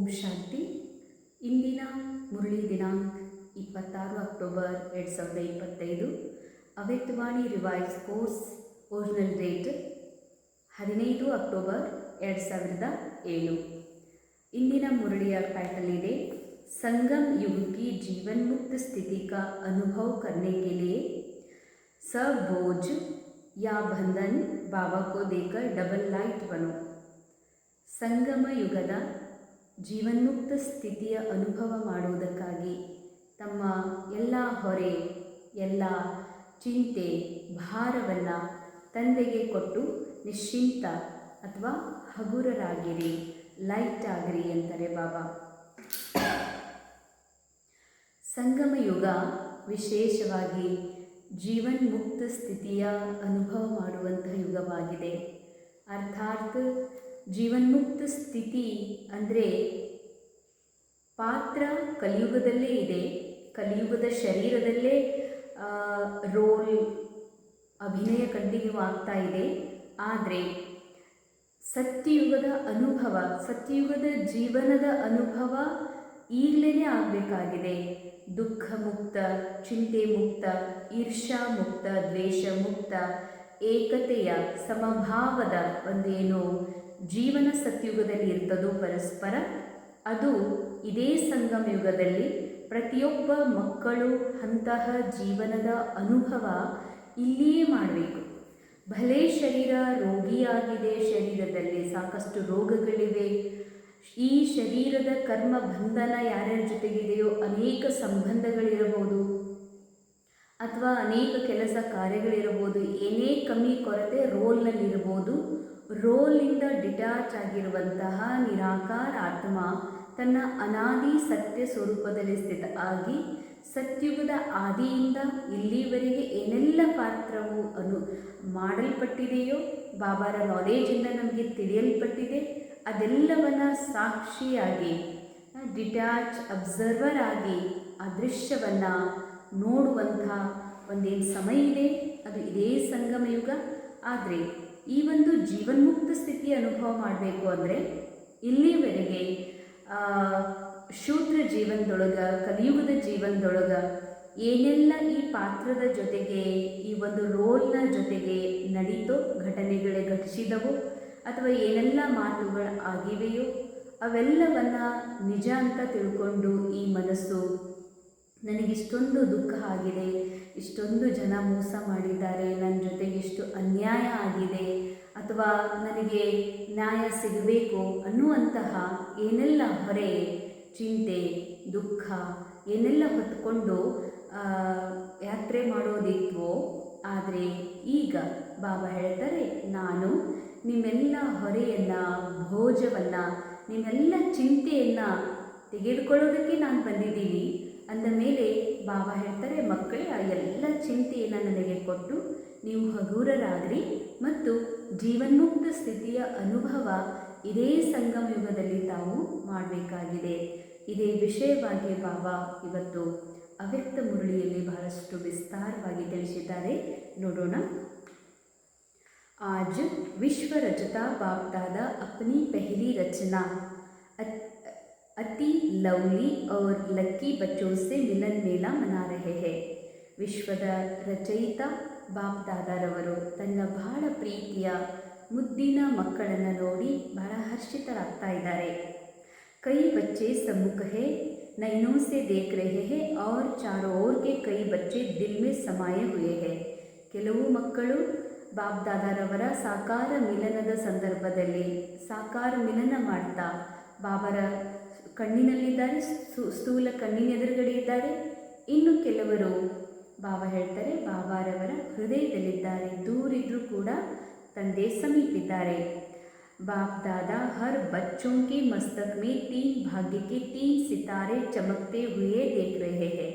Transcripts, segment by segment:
ಓಂ ಶಾಂತಿ. ಇಂದಿನ ಮುರಳಿ ದಿನಾಂಕ 26 ಅಕ್ಟೋಬರ್ 2025. ಅವ್ಯಕ್ತವಾಣಿ revise course original date 15 October 2007. ಇಂದಿನ ಮುರಳಿಯ ಟೈಟಲ್ ಇದೆ संगम युग की जीवन मुक्त स्थिति का अनुभव करने के लिए सब बोझ या बंधन बाबा को देकर डबल लाइट बनो. ಸಂಗಮ ಯುಗದ ಜೀವನ್ಮುಕ್ತ ಸ್ಥಿತಿಯ ಅನುಭವ ಮಾಡುವುದಕ್ಕಾಗಿ ತಮ್ಮ ಎಲ್ಲ ಹೊರೆ, ಎಲ್ಲ ಚಿಂತೆ, ಭಾರವನ್ನು ತಂದೆಗೆ ಕೊಟ್ಟು ನಿಶ್ಚಿಂತ ಅಥವಾ ಹಗುರರಾಗಿರಿ, ಲೈಟ್ ಆಗಿರಿ ಅಂತಾರೆ ಬಾಬಾ. ಸಂಗಮ ಯುಗ ವಿಶೇಷವಾಗಿ ಜೀವನ್ಮುಕ್ತ ಸ್ಥಿತಿಯ ಅನುಭವ ಮಾಡುವಂತಹ ಯುಗವಾಗಿದೆ. ಅರ್ಥಾತ್ ಜೀವನ್ಮುಕ್ತ ಸ್ಥಿತಿ ಅಂದರೆ ಪಾತ್ರ ಕಲಿಯುಗದಲ್ಲೇ ಇದೆ, ಕಲಿಯುಗದ ಶರೀರದಲ್ಲೇ ರೋಲ್ ಅಭಿನಯ ಕಂಟಿನ್ಯೂ ಆಗ್ತಾ ಇದೆ. ಆದರೆ ಸತ್ಯಯುಗದ ಅನುಭವ, ಸತ್ಯಯುಗದ ಜೀವನದ ಅನುಭವ ಈಗಲೇ ಆಗಬೇಕಾಗಿದೆ. ದುಃಖ ಮುಕ್ತ, ಚಿಂತೆ ಮುಕ್ತ, ಈರ್ಷಾ ಮುಕ್ತ, ದ್ವೇಷ ಮುಕ್ತ, ಏಕತೆಯ ಸಮಭಾವದ ಒಂದೇನು ಜೀವನ ಸತ್ಯುಗದಲ್ಲಿ ಇರ್ತದೋ ಪರಸ್ಪರ, ಅದು ಇದೇ ಸಂಗಮ ಯುಗದಲ್ಲಿ ಪ್ರತಿಯೊಬ್ಬ ಮಕ್ಕಳು ಅಂತಹ ಜೀವನದ ಅನುಭವ ಇಲ್ಲಿಯೇ ಮಾಡಬೇಕು. ಭಲೇ ಶರೀರ ರೋಗಿಯಾಗಿದೆ, ಶರೀರದಲ್ಲಿ ಸಾಕಷ್ಟು ರೋಗಗಳಿವೆ, ಈ ಶರೀರದ ಕರ್ಮ ಬಂಧನ ಯಾರ್ಯಾರ ಜೊತೆಗಿದೆಯೋ ಅನೇಕ ಸಂಬಂಧಗಳಿರಬಹುದು ಅಥವಾ ಅನೇಕ ಕೆಲಸ ಕಾರ್ಯಗಳಿರಬಹುದು, ಏನೇ ಕಮ್ಮಿ ಕೊರತೆ ರೋಲ್ನಲ್ಲಿರ್ಬೋದು. ರೋಲಿಂದ ಡಿಟ್ಯಾಚ್ ಆಗಿರುವಂತಹ ನಿರಾಕಾರ ಆತ್ಮ ತನ್ನ ಅನಾದಿ ಸತ್ಯ ಸ್ವರೂಪದಲ್ಲಿ ಸ್ಥಿತ ಆಗಿ ಸತ್ಯುಗದ ಆದಿಯಿಂದ ಇಲ್ಲಿವರೆಗೆ ಏನೆಲ್ಲ ಪಾತ್ರವು ಮಾಡಲ್ಪಟ್ಟಿದೆಯೋ, ಬಾಬಾರ ನಾಲೇಜಿಂದ ನಮಗೆ ತಿಳಿಯಲ್ಪಟ್ಟಿದೆ, ಅದೆಲ್ಲವನ್ನು ಸಾಕ್ಷಿಯಾಗಿ ಡಿಟ್ಯಾಚ್ ಅಬ್ಸರ್ವರ್ ಆಗಿ ಆ ದೃಶ್ಯವನ್ನು ನೋಡುವಂಥ ಒಂದೇನು ಸಮಯ ಇದೆ, ಅದು ಇದೇ ಸಂಗಮ ಯುಗ. ಆದರೆ ಈ ಒಂದು ಜೀವನ್ಮುಕ್ತ ಸ್ಥಿತಿಯ ಅನುಭವ ಮಾಡಬೇಕು ಅಂದರೆ ಇಲ್ಲಿವರೆಗೆ ಶೂದ್ರ ಜೀವನದೊಳಗೆ, ಕಲಿಯುಗದ ಜೀವನದೊಳಗೆ ಏನೆಲ್ಲ ಈ ಪಾತ್ರದ ಜೊತೆಗೆ, ಈ ಒಂದು ರೋಲ್ನ ಜೊತೆಗೆ ನಡೀತೋ, ಘಟನೆಗಳೇ ಘಟಿಸಿದವೋ ಅಥವಾ ಏನೆಲ್ಲ ಮಾತುಗಳು ಆಗಿವೆಯೋ ಅವೆಲ್ಲವನ್ನು ನಿಜ ಅಂತ ತಿಳ್ಕೊಂಡು ಈ ಮನಸ್ಸು ನನಗಿಷ್ಟೊಂದು ದುಃಖ ಆಗಿದೆ, ಇಷ್ಟೊಂದು ಜನ ಮೋಸ ಮಾಡಿದ್ದಾರೆ, ನನ್ನ ಜೊತೆಗೆ ಇಷ್ಟು ಅನ್ಯಾಯ ಆಗಿದೆ ಅಥವಾ ನನಗೆ ನ್ಯಾಯ ಸಿಗಬೇಕು ಅನ್ನುವಂತಹ ಏನೆಲ್ಲ ಹೊರೆ, ಚಿಂತೆ, ದುಃಖ ಏನೆಲ್ಲ ಹೊತ್ಕೊಂಡು ಯಾತ್ರೆ ಮಾಡೋದಿತ್ವೋ, ಆದರೆ ಈಗ ಬಾಬಾ ಹೇಳ್ತಾರೆ, ನಾನು ನಿಮ್ಮೆಲ್ಲ ಹೊರೆಯನ್ನು, ಭೋಜವನ್ನು, ನಿಮ್ಮೆಲ್ಲ ಚಿಂತೆಯನ್ನು ತೆಗೆದುಕೊಳ್ಳೋದಕ್ಕೆ ನಾನು ಬಂದಿದ್ದೀನಿ ಅಂದ ಮೇಲೆ ಬಾಬಾ ಹೇಳ್ತಾರೆ, ಮಕ್ಕಳೇ ಆ ಎಲ್ಲ ಚಿಂತೆಯನ್ನು ನನಗೆ ಕೊಟ್ಟು ನೀವು ಹಗುರರಾಗ್ರಿ ಮತ್ತು ಜೀವನ್ಮುಕ್ತ ಸ್ಥಿತಿಯ ಅನುಭವ ಇದೇ ಸಂಗಮ ಯುಗದಲ್ಲಿ ತಾವು ಮಾಡಬೇಕಾಗಿದೆ. ಇದೇ ವಿಷಯವಾಗಿ ಬಾಬಾ ಇವತ್ತು ಅವ್ಯಕ್ತ ಮುರಳಿಯಲ್ಲಿ ಬಹಳಷ್ಟು ವಿಸ್ತಾರವಾಗಿ ತಿಳಿಸಿದ್ದಾರೆ. ನೋಡೋಣ. आज विश्व रचता बाप दादा अपनी पहली रचना अति लवली और लक्की बच्चों से मिलन मेला मना रहे हैं. ವಿಶ್ವದ ರಚಯಿತ ಬಾಪ್ ದಾದಾರವರು ತನ್ನ ಬಹಳ ಪ್ರೀತಿಯ ಮುದ್ದಿನ ಮಕ್ಕಳನ್ನು ನೋಡಿ ಬಹಳ ಹರ್ಷಿತರಾಗ್ತಾ ಇದ್ದಾರೆ. ಕೈ ಬಚ್ಚೆ ಸಮ್ಮುಖ है, नैनों से देख रहे हैं और चारों ओर के कई बच्चे दिल में समाये हुए हैं. ಕೆಲವು ಮಕ್ಕಳು ಬಾಪ್ ದಾದಾರವರ ಸಾಕಾರ ಮಿಲನದ ಸಂದರ್ಭದಲ್ಲಿ ಸಾಕಾರ ಮಿಲನ ಮಾಡ್ತಾ ಬಾಬರ ಕಣ್ಣಿನಲ್ಲಿದ್ದಾರೆ, ಸ್ಥೂಲ ಕಣ್ಣಿನ ಎದುರುಗಡೆ ಇದ್ದಾರೆ. ಇನ್ನು ಕೆಲವರು ಬಾಬಾ ಹೇಳ್ತಾರೆ ಬಾಬಾರವರ ಹೃದಯದಲ್ಲಿದ್ದಾರೆ, ದೂರಿದ್ರೂ ಕೂಡ ತಂದೆ ಸಮೀಪಿದ್ದಾರೆ. ಬಾಪ್ ದಾದಾ ಹರ್ ಬಚ್ಚೋं के मस्तक में 3 भाग्य के 3 सितारे चमकते हुए देख रहे हैं.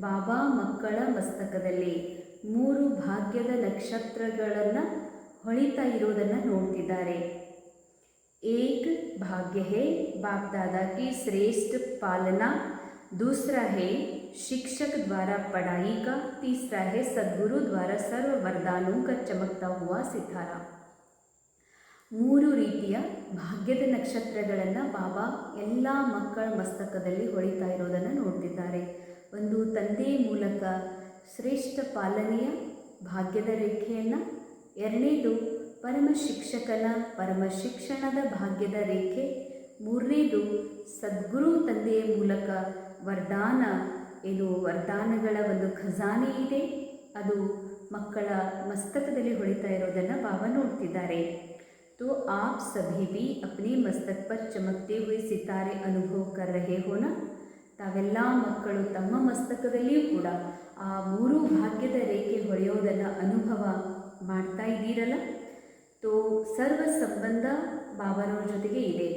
ಬಾಬಾ ಮಕ್ಕಳ ಮಸ್ತಕದಲ್ಲಿ 3 ಭಾಗ್ಯದ ನಕ್ಷತ್ರಗಳನ್ನು ಹೊಳಿತಾ ಇರೋದನ್ನು ನೋಡ್ತಿದ್ದಾರೆ. एक भाग्य है बाप दादा की श्रेष्ठ पालना, दूसरा है शिक्षक द्वारा पढ़ाई का, तीसरा है सद्गुरु द्वारा सर्व वरदानों का चमकता हुआ सितारा. 3 ರೀತಿಯ ಭಾಗ್ಯದ ನಕ್ಷತ್ರಗಳನ್ನು ಬಾಬಾ ಎಲ್ಲ ಮಕ್ಕಳ ಮಸ್ತಕದಲ್ಲಿ ಹೊಳಿತಾ ಇರೋದನ್ನು ನೋಡ್ತಿದ್ದಾರೆ. ಒಂದು ತಂದೆಯ ಮೂಲಕ ಶ್ರೇಷ್ಠ ಪಾಲನೆಯ ಭಾಗ್ಯದ ರೇಖೆಯನ್ನು, ಎರಡನೇದು ಪರಮ ಶಿಕ್ಷಣದ ಭಾಗ್ಯದ ರೇಖೆ, ಮೂರನೇದು ಸದ್ಗುರು ತಂದೆಯ ಮೂಲಕ ವರದಾನಗಳ ಒಂದು ಖಜಾನೆ ಇದೆ, ಅದು ಮಕ್ಕಳ ಮಸ್ತಕದಲ್ಲಿ ಹೊಳಿತಾ ಇರೋದನ್ನು ಬಾಬಾ ನೋಡ್ತಿದ್ದಾರೆ. तो आप सभी भी अपने मस्तक पर चमकते हुए सितारे अनुभव कर रहे हो ना. ತಾವೆಲ್ಲ ಮಕ್ಕಳು ತಮ್ಮ ಮಸ್ತಕದಲ್ಲಿಯೂ ಕೂಡ ಆ 3 ಭಾಗ್ಯದ ರೇಖೆ ಹೊಳೆಯೋದನ್ನು ಅನುಭವ ಮಾಡ್ತಾ ಇದ್ದೀರಲ್ಲ. ತೋ ಸರ್ವ ಸಂಬಂಧ ಬಾಬಾನವ್ರ ಜೊತೆಗೆ ಇದೆ.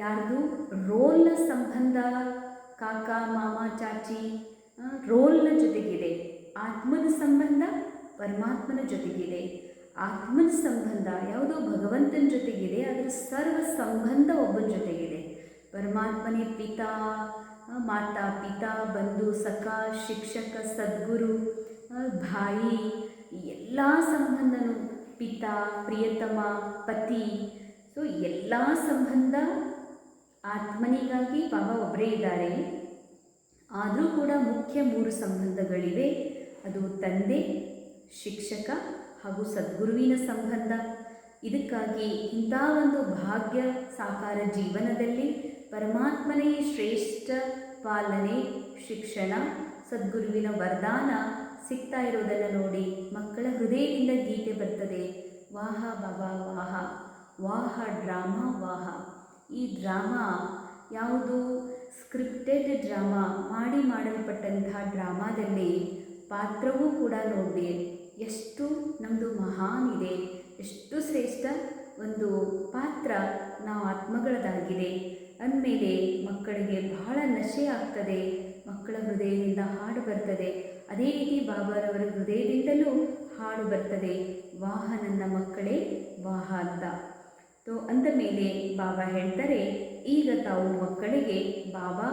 ಯಾರ್ದು ರೋಲ್ನ ಸಂಬಂಧ, ಕಾಕ ಮಾಮ ಚಾಚಿ ರೋಲ್ನ ಜೊತೆಗಿದೆ. ಆತ್ಮದ ಸಂಬಂಧ ಪರಮಾತ್ಮನ ಜೊತೆಗಿದೆ. ಆತ್ಮನ ಸಂಬಂಧ ಯಾವುದೋ ಭಗವಂತನ ಜೊತೆಗಿದೆ, ಅದರ ಸರ್ವ ಸಂಬಂಧ ಒಬ್ಬನ ಜೊತೆಗಿದೆ. ಪರಮಾತ್ಮನೇ ಪಿತಾ, ಮಾತಾ ಪಿತಾ, ಬಂಧು ಸಖ, ಶಿಕ್ಷಕ, ಸದ್ಗುರು, ಭಾಯಿ, ಎಲ್ಲ ಸಂಬಂಧನೂ, ಪಿತಾ, ಪ್ರಿಯತಮ, ಪತಿ. ಸೊ ಎಲ್ಲ ಸಂಬಂಧ ಆತ್ಮನಿಗಾಗಿ ಬಾಬಾ ಒಬ್ಬರೇ ಇದ್ದಾರೆ. ಆದರೂ ಕೂಡ ಮುಖ್ಯ 3 ಸಂಬಂಧಗಳಿವೆ. ಅದು ತಂದೆ, ಶಿಕ್ಷಕ ಹಾಗೂ ಸದ್ಗುರುವಿನ ಸಂಬಂಧ. ಇದಕ್ಕಾಗಿ ಇಂಥ ಒಂದು ಭಾಗ್ಯ ಸಾಕಾರ ಜೀವನದಲ್ಲಿ ಪರಮಾತ್ಮನೇ ಶ್ರೇಷ್ಠ ಪಾಲನೆ, ಶಿಕ್ಷಣ, ಸದ್ಗುರುವಿನ ವರದಾನ ಸಿಗ್ತಾ ಇರೋದನ್ನು ನೋಡಿ ಮಕ್ಕಳ ಹೃದಯದಿಂದ ಗೀತೆ ಬರ್ತದೆ. ವಾಹ ಬಾಬಾ ವಾಹ, ವಾಹ ಡ್ರಾಮಾ ವಾಹ. ಈ ಡ್ರಾಮಾ ಯಾವುದು ಸ್ಕ್ರಿಪ್ಟೆಡ್ ಡ್ರಾಮಾ, ಮಾಡಲ್ಪಟ್ಟಂತಹ ಡ್ರಾಮಾದಲ್ಲಿ ಪಾತ್ರವೂ ಕೂಡ ನೋಡಿ ಎಷ್ಟು ನಮ್ಮದು ಮಹಾನ್ ಇದೆ, ಎಷ್ಟು ಶ್ರೇಷ್ಠ ಒಂದು ಪಾತ್ರ ನಾವು ಆತ್ಮಗಳದಾಗಿದೆ ಅಂದಮೇಲೆ ಮಕ್ಕಳಿಗೆ ಬಹಳ ನಶೆ ಆಗ್ತದೆ. ಮಕ್ಕಳ ಹೃದಯದಿಂದ ಹಾಡು ಬರ್ತದೆ. ಅದೇ ರೀತಿ ಬಾಬಾರವರ ಹೃದಯದಿಂದಲೂ ಹಾಡು ಬರ್ತದೆ, ವಾಹ ನನ್ನ ಮಕ್ಕಳೇ ವಾಹ ಅಂತ. ಅಂದ ಮೇಲೆ ಬಾಬಾ ಹೇಳ್ತಾರೆ, ಈಗ ತಾವು ಮಕ್ಕಳಿಗೆ ಬಾಬಾ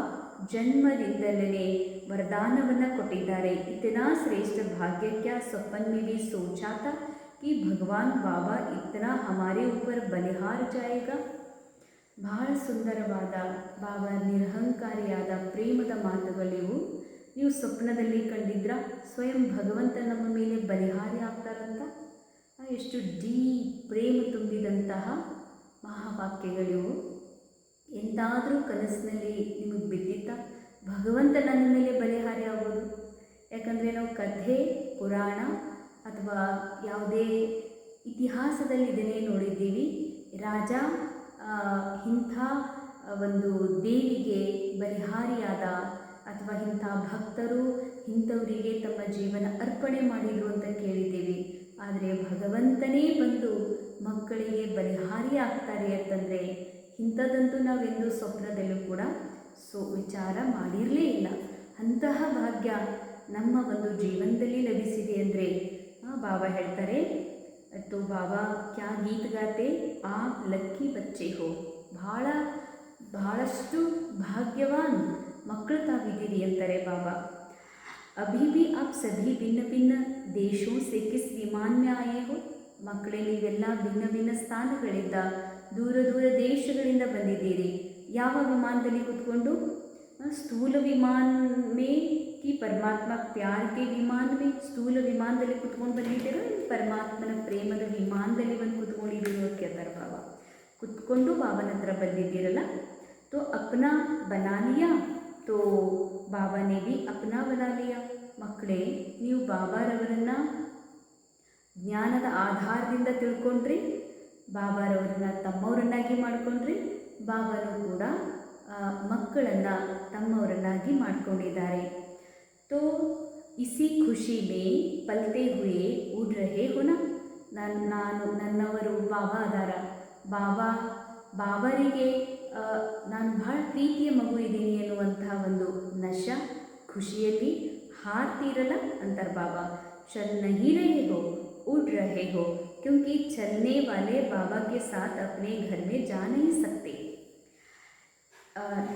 ಜನ್ಮದಿಂದಲೇ वरदानವನ್ನು ಕೊಟ್ಟಿದ್ದಾರೆ. इतना श्रेष्ठ भाग्य क्या स्वप्न में भी सोचा था कि भगवान बाबा इतना हमारे ऊपर बलिहार जाएगा. ಬಹಳ ಸುಂದರವಾದ ಬಾಬಾ ನಿರಹಂಕಾರಿಯಾದ ಪ್ರೇಮದ ಮಾತುಗಳಿವು. ನೀವು ಸ್ವಪ್ನದಲ್ಲಿ ಕಂಡಿದ್ರ ಸ್ವಯಂ ಭಗವಂತ ನಮ್ಮ ಮೇಲೆ ಬಲಿಹಾರಿ ಆಗ್ತಾರಂತ. ಎಷ್ಟು ಡೀಪ್ ಪ್ರೇಮ ತುಂಬಿದಂತಹ ಮಹಾವಾಕ್ಯಗಳಿವು. ಎಂದಾದರೂ ಕನಸಿನಲ್ಲಿ ನಿಮಗೆ ಬಿದ್ದಿತ್ತ ಭಗವಂತ ನನ್ನ ಮೇಲೆ ಬಲಿಹಾರಿ ಆಗೋದು? ಯಾಕಂದರೆ ನಾವು ಕಥೆ, ಪುರಾಣ ಅಥವಾ ಯಾವುದೇ ಇತಿಹಾಸದಲ್ಲಿ ಇದನ್ನೇ ನೋಡಿದ್ದೀವಿ. ರಾಜ ಇಂಥ ಒಂದು ದೇವಿಗೆ ಬಲಿಹಾರಿಯಾದ ಅಥವಾ ಇಂಥ ಭಕ್ತರು ಇಂಥವರಿಗೆ ತಮ್ಮ ಜೀವನ ಅರ್ಪಣೆ ಮಾಡಿದರು ಅಂತ ಕೇಳಿದ್ದೀವಿ. ಆದರೆ ಭಗವಂತನೇ ಬಂದು ಮಕ್ಕಳಿಗೆ ಬಲಿಹಾರಿ ಆಗ್ತಾರೆ ಅಂತಂದರೆ ಇಂಥದ್ದಂತೂ ನಾವೆಂದೂ ಸ್ವಪ್ನದಲ್ಲೂ ಕೂಡ ವಿಚಾರ ಮಾಡಿರಲೇ ಇಲ್ಲ. ಅಂತಹ ಭಾಗ್ಯ ನಮ್ಮ ಒಂದು ಜೀವನದಲ್ಲಿ ಲಭಿಸಿದೆ ಅಂದರೆ ಬಾಬಾ ಹೇಳ್ತಾರೆ, तो बाबा क्या गीत गाते आप लक्की बच्चे हो. ಬಹಳಷ್ಟು ಭಾಗ್ಯವಾನ್ ಮಕ್ಕಳು ತಾವಿದ್ದೀರಿ ಅಂತಾರೆ ಬಾಬಾ. अभी भी आप सभी भिन्न भिन्न देशों से किस विमान में आए हो. ಮಕ್ಕಳೇ, ನೀವೆಲ್ಲ ಭಿನ್ನ ಭಿನ್ನ ಸ್ಥಾನಗಳಿಂದ, ದೂರ ದೂರ ದೇಶಗಳಿಂದ ಬಂದಿದ್ದೀರಿ. ಯಾವ ವಿಮಾನದಲ್ಲಿ ಕೂತ್ಕೊಂಡು? ಸ್ಥೂಲ ವಿಮಾನ ಮೇ कि परमात्मा प्यार के विमान में ಸ್ಥೂಲ ವಿಮಾನದಲ್ಲಿ ಕುತ್ಕೊಂಡು ಬಂದಿದ್ದೀರೋ, ಪರಮಾತ್ಮನ ಪ್ರೇಮದ ವಿಮಾನದಲ್ಲಿ ಬಂದು ಕುತ್ಕೊಂಡಿದ್ದೀರೋ ಅಂತ ಕೇಳ್ತಾರೆ ಬಾಬಾ. ಕುತ್ಕೊಂಡು ಬಾಬನ ಹತ್ರ ಬಂದಿದ್ದೀರಲ್ಲ. तो अपना बना लिया, तो बाबा ने भी अपना बना लिया. ಮಕ್ಕಳೇ, ನೀವು ಬಾಬಾರವರನ್ನು ಜ್ಞಾನದ ಆಧಾರದಿಂದ ತಿಳ್ಕೊಂಡ್ರಿ, ಬಾಬಾರವರನ್ನ ತಮ್ಮವರನ್ನಾಗಿ ಮಾಡಿಕೊಂಡ್ರಿ. ಬಾಬಾನು ಕೂಡ ಮಕ್ಕಳನ್ನು ತಮ್ಮವರನ್ನಾಗಿ ಮಾಡಿಕೊಂಡಿದ್ದಾರೆ. तो इसी खुशी में पलते हुए उड़ रहे हो ना. ನಾನು ನನ್ನವರು ಬಾಬಾ ಅದಾರ, ಬಾಬರಿಗೆ ನಾನು ಭಾಳ ಪ್ರೀತಿಯ ಮಗು ಇದ್ದೀನಿ ಎನ್ನುವಂತಹ ಒಂದು ನಶ, ಖುಷಿಯಲ್ಲಿ ಹಾರ್ತಿರಲ್ಲ ಅಂತಾರೆ ಬಾಬಾ. चल नहीं रहे हो, उड़ रहे हो, क्योंकि चलने वाले बाबा के साथ अपने घर में जा नहीं सकते.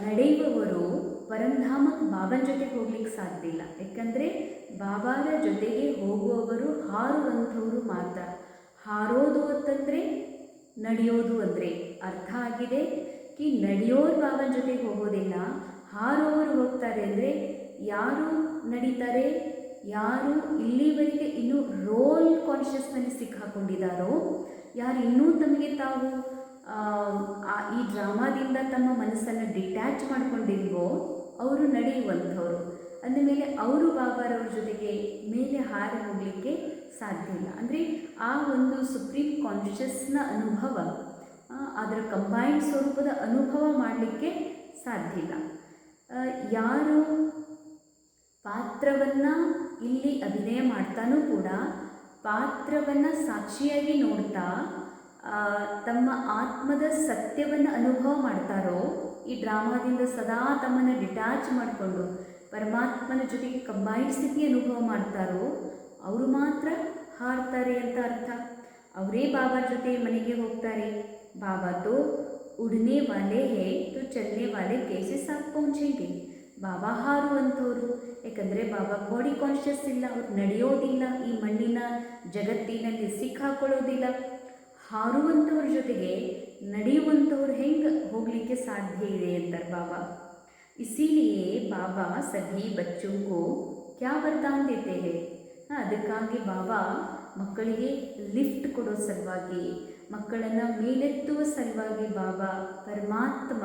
ನಡೆಯುವವರು ಪರಂಧಾಮಕ್ಕೆ ಬಾಬನ ಜೊತೆಗೆ ಹೋಗ್ಲಿಕ್ಕೆ ಸಾಧ್ಯ ಇಲ್ಲ. ಯಾಕಂದರೆ ಬಾಬಾರ ಜೊತೆಗೆ ಹೋಗುವವರು ಹಾರುವಂಥವರು ಮಾತ್ರ. ಹಾರೋದು ಅಂತಂದರೆ ನಡೆಯೋದು ಅಂದರೆ ಅರ್ಥ ಆಗಿದೆ ಕಿ ನಡೆಯೋರು ಬಾಬನ ಜೊತೆಗೆ ಹೋಗೋದಿಲ್ಲ, ಹಾರೋರು ಹೋಗ್ತಾರೆ. ಅಂದರೆ ಯಾರು ನಡೀತಾರೆ, ಯಾರು ಇಲ್ಲಿವರೆಗೆ ಇನ್ನೂ ರೋಲ್ ಕಾನ್ಷಿಯಸ್ನಲ್ಲಿ ಸಿಕ್ಕಾಕೊಂಡಿದ್ದಾರೋ, ಯಾರು ಇನ್ನೂ ತಮಗೆ ತಾವು ಈ ಡ್ರಾಮಾದಿಂದ ತಮ್ಮ ಮನಸ್ಸನ್ನು ಡಿಟ್ಯಾಚ್ ಮಾಡ್ಕೊಂಡಿಲ್ವೋ ಅವರು ನಡೆಯುವಂಥವ್ರು. ಅಂದಮೇಲೆ ಅವರು ಬಾಬಾರವ್ರ ಜೊತೆಗೆ ಮೇಲೆ ಹಾರಿ ಹೋಗಲಿಕ್ಕೆ ಸಾಧ್ಯ ಇಲ್ಲ. ಅಂದರೆ ಆ ಒಂದು ಸುಪ್ರೀಂ ಕಾನ್ಷಿಯಸ್ನ ಅನುಭವ, ಅದರ ಕಂಬೈನ್ಡ್ ಸ್ವರೂಪದ ಅನುಭವ ಮಾಡಲಿಕ್ಕೆ ಸಾಧ್ಯ ಇಲ್ಲ. ಯಾರು ಪಾತ್ರವನ್ನು ಇಲ್ಲಿ ಅಭಿನಯ ಮಾಡ್ತಾನೂ ಕೂಡ ಪಾತ್ರವನ್ನು ಸಾಕ್ಷಿಯಾಗಿ ನೋಡ್ತಾ ತಮ್ಮ ಆತ್ಮದ ಸತ್ಯವನ್ನು ಅನುಭವ ಮಾಡ್ತಾರೋ, ಈ ಡ್ರಾಮಾದಿಂದ ಸದಾ ತಮ್ಮನ್ನು ಡಿಟ್ಯಾಚ್ ಮಾಡಿಕೊಂಡು ಪರಮಾತ್ಮನ ಜೊತೆಗೆ ಕಂಬೈನ್ಡ್ ಸ್ಥಿತಿ ಅನುಭವ ಮಾಡ್ತಾರೋ ಅವರು ಮಾತ್ರ ಹಾರ್ತಾರೆ ಅಂತ ಅರ್ಥ. ಅವರೇ ಬಾಬಾ ಜೊತೆ ಮನೆಗೆ ಹೋಗ್ತಾರೆ. ಬಾಬಾ ತೋ ಉಡನೆ ವಾಲೆ ಹೇ ತೋ ಚಲನೆ ವಾಲೆ ಕೇಸೆ ಸಾಥ್ ಪਹੁಂಚೆಂಗೆ. ಬಾಬಾ ಹಾರುವಂಥವ್ರು, ಯಾಕಂದರೆ ಬಾಬಾ ಬಾಡಿ ಕಾನ್ಷಿಯಸ್ ಇಲ್ಲ, ಅವ್ರು ನಡೆಯೋದಿಲ್ಲ, ಈ ಮಣ್ಣಿನ ಜಗತ್ತಿನಲ್ಲಿ ಸಿಕ್ಕಾಕೊಳ್ಳೋದಿಲ್ಲ. ಹಾರುವಂಥವ್ರ ಜೊತೆಗೆ ನಡೆಯುವಂಥವ್ರು ಹೆಂಗೆ ಹೋಗಲಿಕ್ಕೆ ಸಾಧ್ಯ ಇದೆ ಅಂತಾರೆ ಬಾಬಾ. इसीलिए बाबा सभी बच्चों को क्या वरदान देते हैं. ಅದಕ್ಕಾಗಿ ಬಾಬಾ ಮಕ್ಕಳಿಗೆ ಲಿಫ್ಟ್ ಕೊಡೋ ಸಲುವಾಗಿ, ಮಕ್ಕಳನ್ನು ಮೇಲೆತ್ತುವ ಸಲುವಾಗಿ ಬಾಬಾ ಪರಮಾತ್ಮ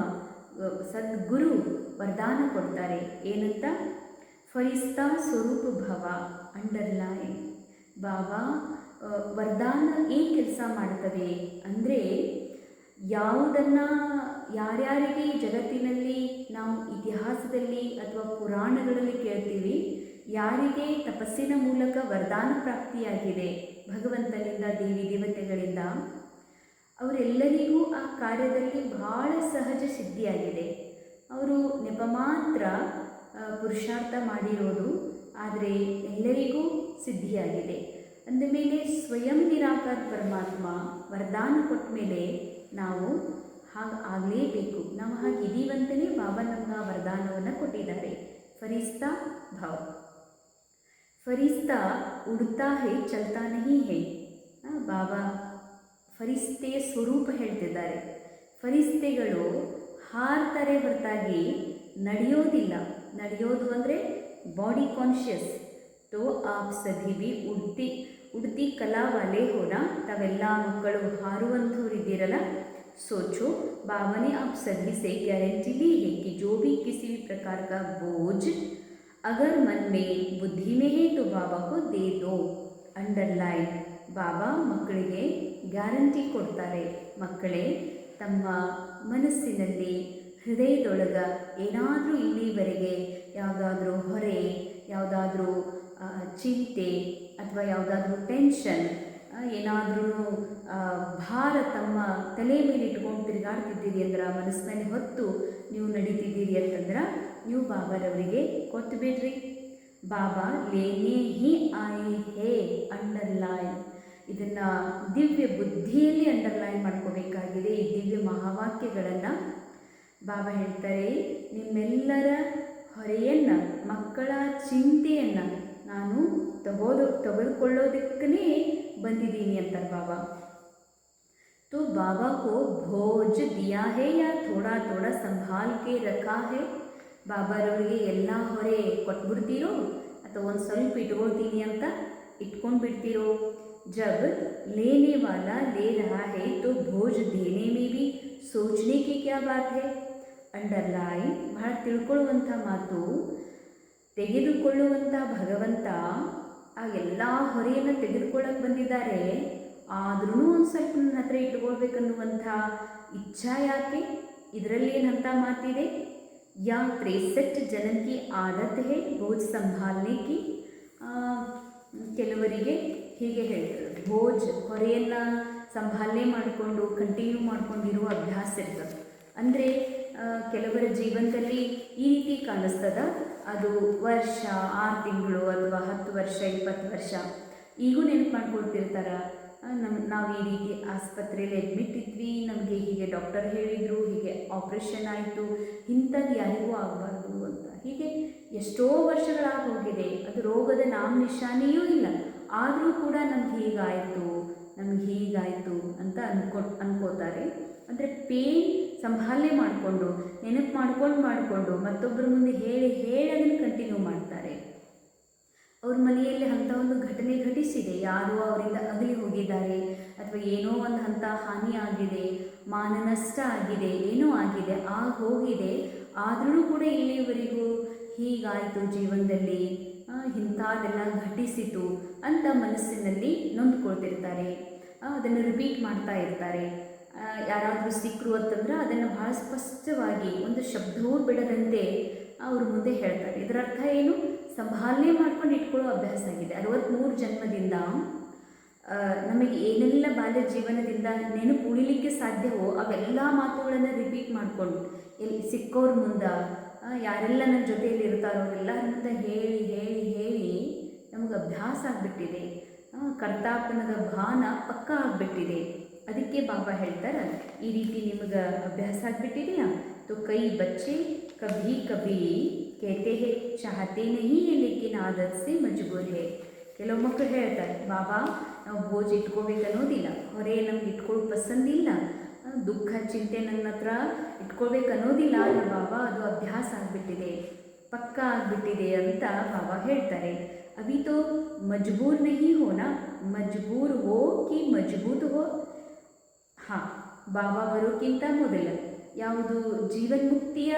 ಸದ್ಗುರು ವರದಾನ ಕೊಡ್ತಾರೆ. ಏನಂತ? ಫರಿಸ್ತಾ ಸ್ವರೂಪ ಭವ. ಅಂಡರ್ಲೈನ್. ಬಾಬಾ ವರದಾನ ಏನು ಕೆಲಸ ಮಾಡ್ತವೆ ಅಂದರೆ, ಯಾವುದನ್ನು ಯಾರ್ಯಾರಿಗೆ ಜಗತ್ತಿನಲ್ಲಿ ನಾವು ಇತಿಹಾಸದಲ್ಲಿ ಅಥವಾ ಪುರಾಣಗಳಲ್ಲಿ ಕೇಳ್ತೀವಿ, ಯಾರಿಗೆ ತಪಸ್ಸಿನ ಮೂಲಕ ವರದಾನ ಪ್ರಾಪ್ತಿಯಾಗಿದೆ ಭಗವಂತನಿಂದ, ದೇವಿ ದೇವತೆಗಳಿಂದ, ಅವರೆಲ್ಲರಿಗೂ ಆ ಕಾರ್ಯದಲ್ಲಿ ಬಹಳ ಸಹಜ ಸಿದ್ಧಿಯಾಗಿದೆ. ಅವರು ನೆಪ ಮಾತ್ರ ಪುರುಷಾರ್ಥ ಮಾಡಿರೋದು, ಆದರೆ ಎಲ್ಲರಿಗೂ ಸಿದ್ಧಿಯಾಗಿದೆ. ಅಂದಮೇಲೆ ಸ್ವಯಂ ನಿರಾಕಾರ ಪರಮಾತ್ಮ ವರದಾನ ಕೊಟ್ಟ ಮೇಲೆ ನಾವು ಹಾಗೆ ಆಗಲೇಬೇಕು. ನಾವು ಹಾಗಿದ್ದೀವಂತಲೇ ಬಾಬಾ ನಮ್ಗೆ ಆ ವರದಾನವನ್ನು ಕೊಟ್ಟಿದ್ದಾರೆ. ಫರಿಸ್ತಾ ಭವ. ಫರಿಸ್ತಾ ಉಡ್ತಾ ಹೇ ಚಲ್ತಾ ನಹಿ ಹೇ. ಬಾಬಾ ಫರಿಸ್ತೆಯ ಸ್ವರೂಪ ಹೇಳ್ತಿದ್ದಾರೆ. ಫರಿಸ್ತೆಗಳು ಹಾರ್ತಾರೆ ಹೊರತಾಗಿ ನಡೆಯೋದಿಲ್ಲ. ನಡೆಯೋದು ಅಂದರೆ ಬಾಡಿ ಕಾನ್ಷಿಯಸ್. ತೋ ಆಪ್ ಸಭಿ ಬಿ ಉಡ್ತಿ ಕಲಾ ವಾಲೆ ಹೋನ. ತಾವೆಲ್ಲ ಮಕ್ಕಳು ಹಾರುವಂಥವ್ರು ಇದ್ದೀರಲ್ಲ, सोचो बाबा ने आप सभी से गारंटी ली है कि जो भी किसी भी प्रकार का बोझ अगर मन में बुद्धि में है तो बाबा को दे दो. अंडरलाइन. ಬಾಬಾ ಮಕ್ಕಳಿಗೆ ಗ್ಯಾರಂಟಿ ಕೊಡ್ತಾರೆ. ಮಕ್ಕಳೇ, ತಮ್ಮ ಮನಸ್ಸಿನಲ್ಲಿ ಹೃದಯದೊಳಗ ಏನಾದರೂ ಇಲ್ಲಿವರೆಗೆ ಯಾವುದಾದ್ರೂ ಹೊರೆ, ಯಾವುದಾದ್ರೂ ಚಿಂತೆ ಅಥವಾ ಯಾವುದಾದ್ರೂ ಟೆನ್ಷನ್, ಏನಾದ್ರೂ ಭಾರ ತಮ್ಮ ತಲೆ ಮೇಲೆ ಇಟ್ಕೊಂಡು ತಿರುಗಾಡ್ತಿದ್ದೀರಿ ಅಂದ್ರೆ, ಮನಸ್ಸಿನಲ್ಲಿ ಹೊತ್ತು ನೀವು ನಡೀತಿದ್ದೀರಿ ಅಂತಂದ್ರೆ, ನೀವು ಬಾಬಾರವರಿಗೆ ಕೊಟ್ಟು ಬಿಡ್ರಿ. ಬಾಬಾ ಲೇನೇ ಹಿ ಆಯೇ ಹೇ. ಅಂಡರ್ಲೈನ್. ಇದನ್ನು ದಿವ್ಯ ಬುದ್ಧಿಯಲ್ಲಿ ಅಂಡರ್ಲೈನ್ ಮಾಡ್ಕೋಬೇಕಾಗಿದೆ. ಈ ದಿವ್ಯ ಮಹಾವಾಕ್ಯಗಳನ್ನು ಬಾಬಾ ಹೇಳ್ತಾರೆ, ನಿಮ್ಮೆಲ್ಲರ ಹೊರೆಯನ್ನು, ಮಕ್ಕಳ ಚಿಂತೆಯನ್ನು ನಾನು ತೆಗೆದುಕೊಳ್ಳೋದಕ್ಕೇ ಬಂದಿದ್ದೀನಿ ಅಂತಾರೆ ಬಾಬಾ. तो बाबा को भोज दिया है या थोड़ा थोड़ा संभाल के रखा है. ಬಾಬಾರವರಿಗೆ ಎಲ್ಲ ಹೊರೆ ಕೊಟ್ಬಿಡ್ತೀರೋ ಅಥವಾ ಒಂದು ಸ್ವಲ್ಪ ಇಟ್ಕೊಳ್ತೀನಿ ಅಂತ ಇಟ್ಕೊಂಡು ಬಿಡ್ತೀರೋ. जब लेने वाला ले रहा है तो भोज देने में भी सोचने की क्या बात है. ಅಂಡರ್ಲೈನ್. ಬಹಳ ತಿಳ್ಕೊಳ್ಳುವಂಥ ಮಾತು. ತೆಗೆದುಕೊಳ್ಳುವಂಥ ಭಗವಂತ ಆ ಎಲ್ಲ ಹೊರೆಯನ್ನು ತೆಗೆದುಕೊಳ್ಳಕ್ಕೆ ಬಂದಿದ್ದಾರೆ, ಆದ್ರೂ ಒಂದು ಸ್ವಲ್ಪ ನನ್ನ ಹತ್ರ ಇಟ್ಕೊಳ್ಬೇಕನ್ನುವಂಥ ಇಚ್ಛಾ ಯಾಕೆ? ಇದರಲ್ಲಿ ಏನಂತ ಮಾತಿದೆ? ಯಾ 63 ಜನ ಕಿ ಆದತ್ ಹೇ ಬೋಜ್ ಸಂಭಾಲನೆ ಕಿ. ಕೆಲವರಿಗೆ ಹೀಗೆ ಹೇಳ್ತಾರೆ, ಬೋಜ್ ಹೊರೆಯನ್ನು ಸಂಭಾಲನೆ ಮಾಡಿಕೊಂಡು ಕಂಟಿನ್ಯೂ ಮಾಡ್ಕೊಂಡಿರುವ ಅಭ್ಯಾಸ ಇರ್ತದೆ. ಅಂದರೆ ಕೆಲವರ ಜೀವನದಲ್ಲಿ ಈ ರೀತಿ ಕಾಣಿಸ್ತದ, ಅದು ವರ್ಷ 6 ತಿಂಗಳು ಅಥವಾ 10 ವರ್ಷ 20 ವರ್ಷ ಈಗೂ ನೆನಪು ಮಾಡ್ಕೊಳ್ತಿರ್ತಾರೆ. ನಾವು ಈ ರೀತಿ ಆಸ್ಪತ್ರೆಯಲ್ಲಿ ಅಡ್ಮಿಟ್ ಇದ್ವಿ, ನಮಗೆ ಹೀಗೆ ಡಾಕ್ಟರ್ ಹೇಳಿದರು, ಹೀಗೆ ಆಪ್ರೇಷನ್ ಆಯಿತು, ಇಂಥದ್ದು ಯಾರಿಗೂ ಆಗಬಾರ್ದು ಅಂತ. ಹೀಗೆ ಎಷ್ಟೋ ವರ್ಷಗಳಾಗಿ ಹೋಗಿದೆ, ಅದು ರೋಗದ ನಾಮ ನಿಶಾನೆಯೂ ಇಲ್ಲ, ಆದರೂ ಕೂಡ ನಮ್ಗೆ ಹೀಗಾಯಿತು, ನಮ್ಗೆ ಹೀಗಾಯಿತು ಅಂತ ಅನ್ಕೋತಾರೆ. ಅಂದರೆ ಪೇನ್ ಸಂಭಾಲನೆ ಮಾಡಿಕೊಂಡು ನೆನಪು ಮಾಡಿಕೊಂಡು ಮತ್ತೊಬ್ಬರ ಮುಂದೆ ಹೇಳಿ ಅದನ್ನು ಕಂಟಿನ್ಯೂ ಮಾಡ್ತಾರೆ. ಅವ್ರ ಮನೆಯಲ್ಲಿ ಅಂಥ ಒಂದು ಘಟನೆ ಘಟಿಸಿದೆ, ಯಾರೋ ಅವರಿಂದ ಅಗಲಿ ಹೋಗಿದ್ದಾರೆ ಅಥವಾ ಏನೋ ಒಂದು ಅಂಥ ಹಾನಿ ಆಗಿದೆ, ಮಾನನಷ್ಟ ಆಗಿದೆ, ಏನೋ ಆಗಿದೆ, ಹೋಗಿದೆ. ಆದರೂ ಕೂಡ ಇಲ್ಲಿವರೆಗೂ ಹೀಗಾಯಿತು ಜೀವನದಲ್ಲಿ, ಇಂಥದ್ದೆಲ್ಲ ಘಟಿಸಿತು ಅಂತ ಮನಸ್ಸಿನಲ್ಲಿ ನೊಂದ್ಕೊಳ್ತಿರ್ತಾರೆ. ಅದನ್ನು ರಿಪೀಟ್ ಮಾಡ್ತಾ ಇರ್ತಾರೆ. ಯಾರಾದರೂ ಸಿಕ್ಕರು ಅಂತಂದ್ರೆ ಅದನ್ನು ಭಾಳ ಸ್ಪಷ್ಟವಾಗಿ ಒಂದು ಶಬ್ದವೂ ಬಿಡದಂತೆ ಅವ್ರ ಮುಂದೆ ಹೇಳ್ತಾರೆ. ಇದರ ಅರ್ಥ ಏನು? ಸಂಭಾಲನೆ ಮಾಡ್ಕೊಂಡು ಇಟ್ಕೊಳ್ಳೋ ಅಭ್ಯಾಸ ಆಗಿದೆ. 63 ಜನ್ಮದಿಂದ ನಮಗೆ ಏನೆಲ್ಲ ಬಾಲ್ಯ ಜೀವನದಿಂದ ನೆನಪು ಉಳಿಲಿಕ್ಕೆ ಸಾಧ್ಯವೋ ಅವೆಲ್ಲ ಮಾತುಗಳನ್ನು ರಿಪೀಟ್ ಮಾಡಿಕೊಂಡು ಎಲ್ಲಿ ಸಿಕ್ಕೋರ ಮುಂದೆ, ಯಾರೆಲ್ಲ ನನ್ನ ಜೊತೆಯಲ್ಲಿ ಇರ್ತಾರೋ ಎಲ್ಲರ ಮುಂದೆ ಹೇಳಿ ನಮಗೆ ಅಭ್ಯಾಸ ಆಗಿಬಿಟ್ಟಿದೆ. ಕರ್ತಾಪನದ ಭಾನ ಪಕ್ಕ ಆಗಿಬಿಟ್ಟಿದೆ. ಅದಕ್ಕೆ ಬಾಬಾ ಹೇಳ್ತಾರೆ, ಈ ರೀತಿ ನಿಮಗೆ ಅಭ್ಯಾಸ ಆಗಿಬಿಟ್ಟಿದೆಯಾ? तो कई बच्चे कभी कभी कहते हैं चाहते नहीं है लेकिन आदत से मजबूर है. ಕೆಲವು ಮಕ್ಕಳು ಹೇಳ್ತಾರೆ, ಬಾಬಾ ನಾವು ಭೋಜ ಇಟ್ಕೋಬೇಕು ಅನ್ನೋದಿಲ್ಲ, ಹೊರೆ ನಮ್ಗೆ ಇಟ್ಕೊಳ್ಳೋ ಪಸಂದಿಲ್ಲ, ದುಃಖ ಚಿಂತೆ ನನ್ನ ಹತ್ರ ಇಟ್ಕೊಳ್ಬೇಕು ಅನ್ನೋದಿಲ್ಲ, ಆದರೆ ಬಾಬಾ ಅದು ಅಭ್ಯಾಸ ಆಗಿಬಿಟ್ಟಿದೆ, ಪಕ್ಕ ಆಗಿಬಿಟ್ಟಿದೆ ಅಂತ ಬಾಬಾ ಹೇಳ್ತಾರೆ. ಅಭಿ ತೋ ಮಜಬೂರ್ ನಹಿ ಹೋನಾ, ಮಜಬೂರ್ ಹೋ ಕಿ ಮಜಬೂತ್ ಹೋ. ಹಾಂ, ಬಾಬಾ ಬರೋಕ್ಕಿಂತ ಮೊದಲು ಯಾವುದು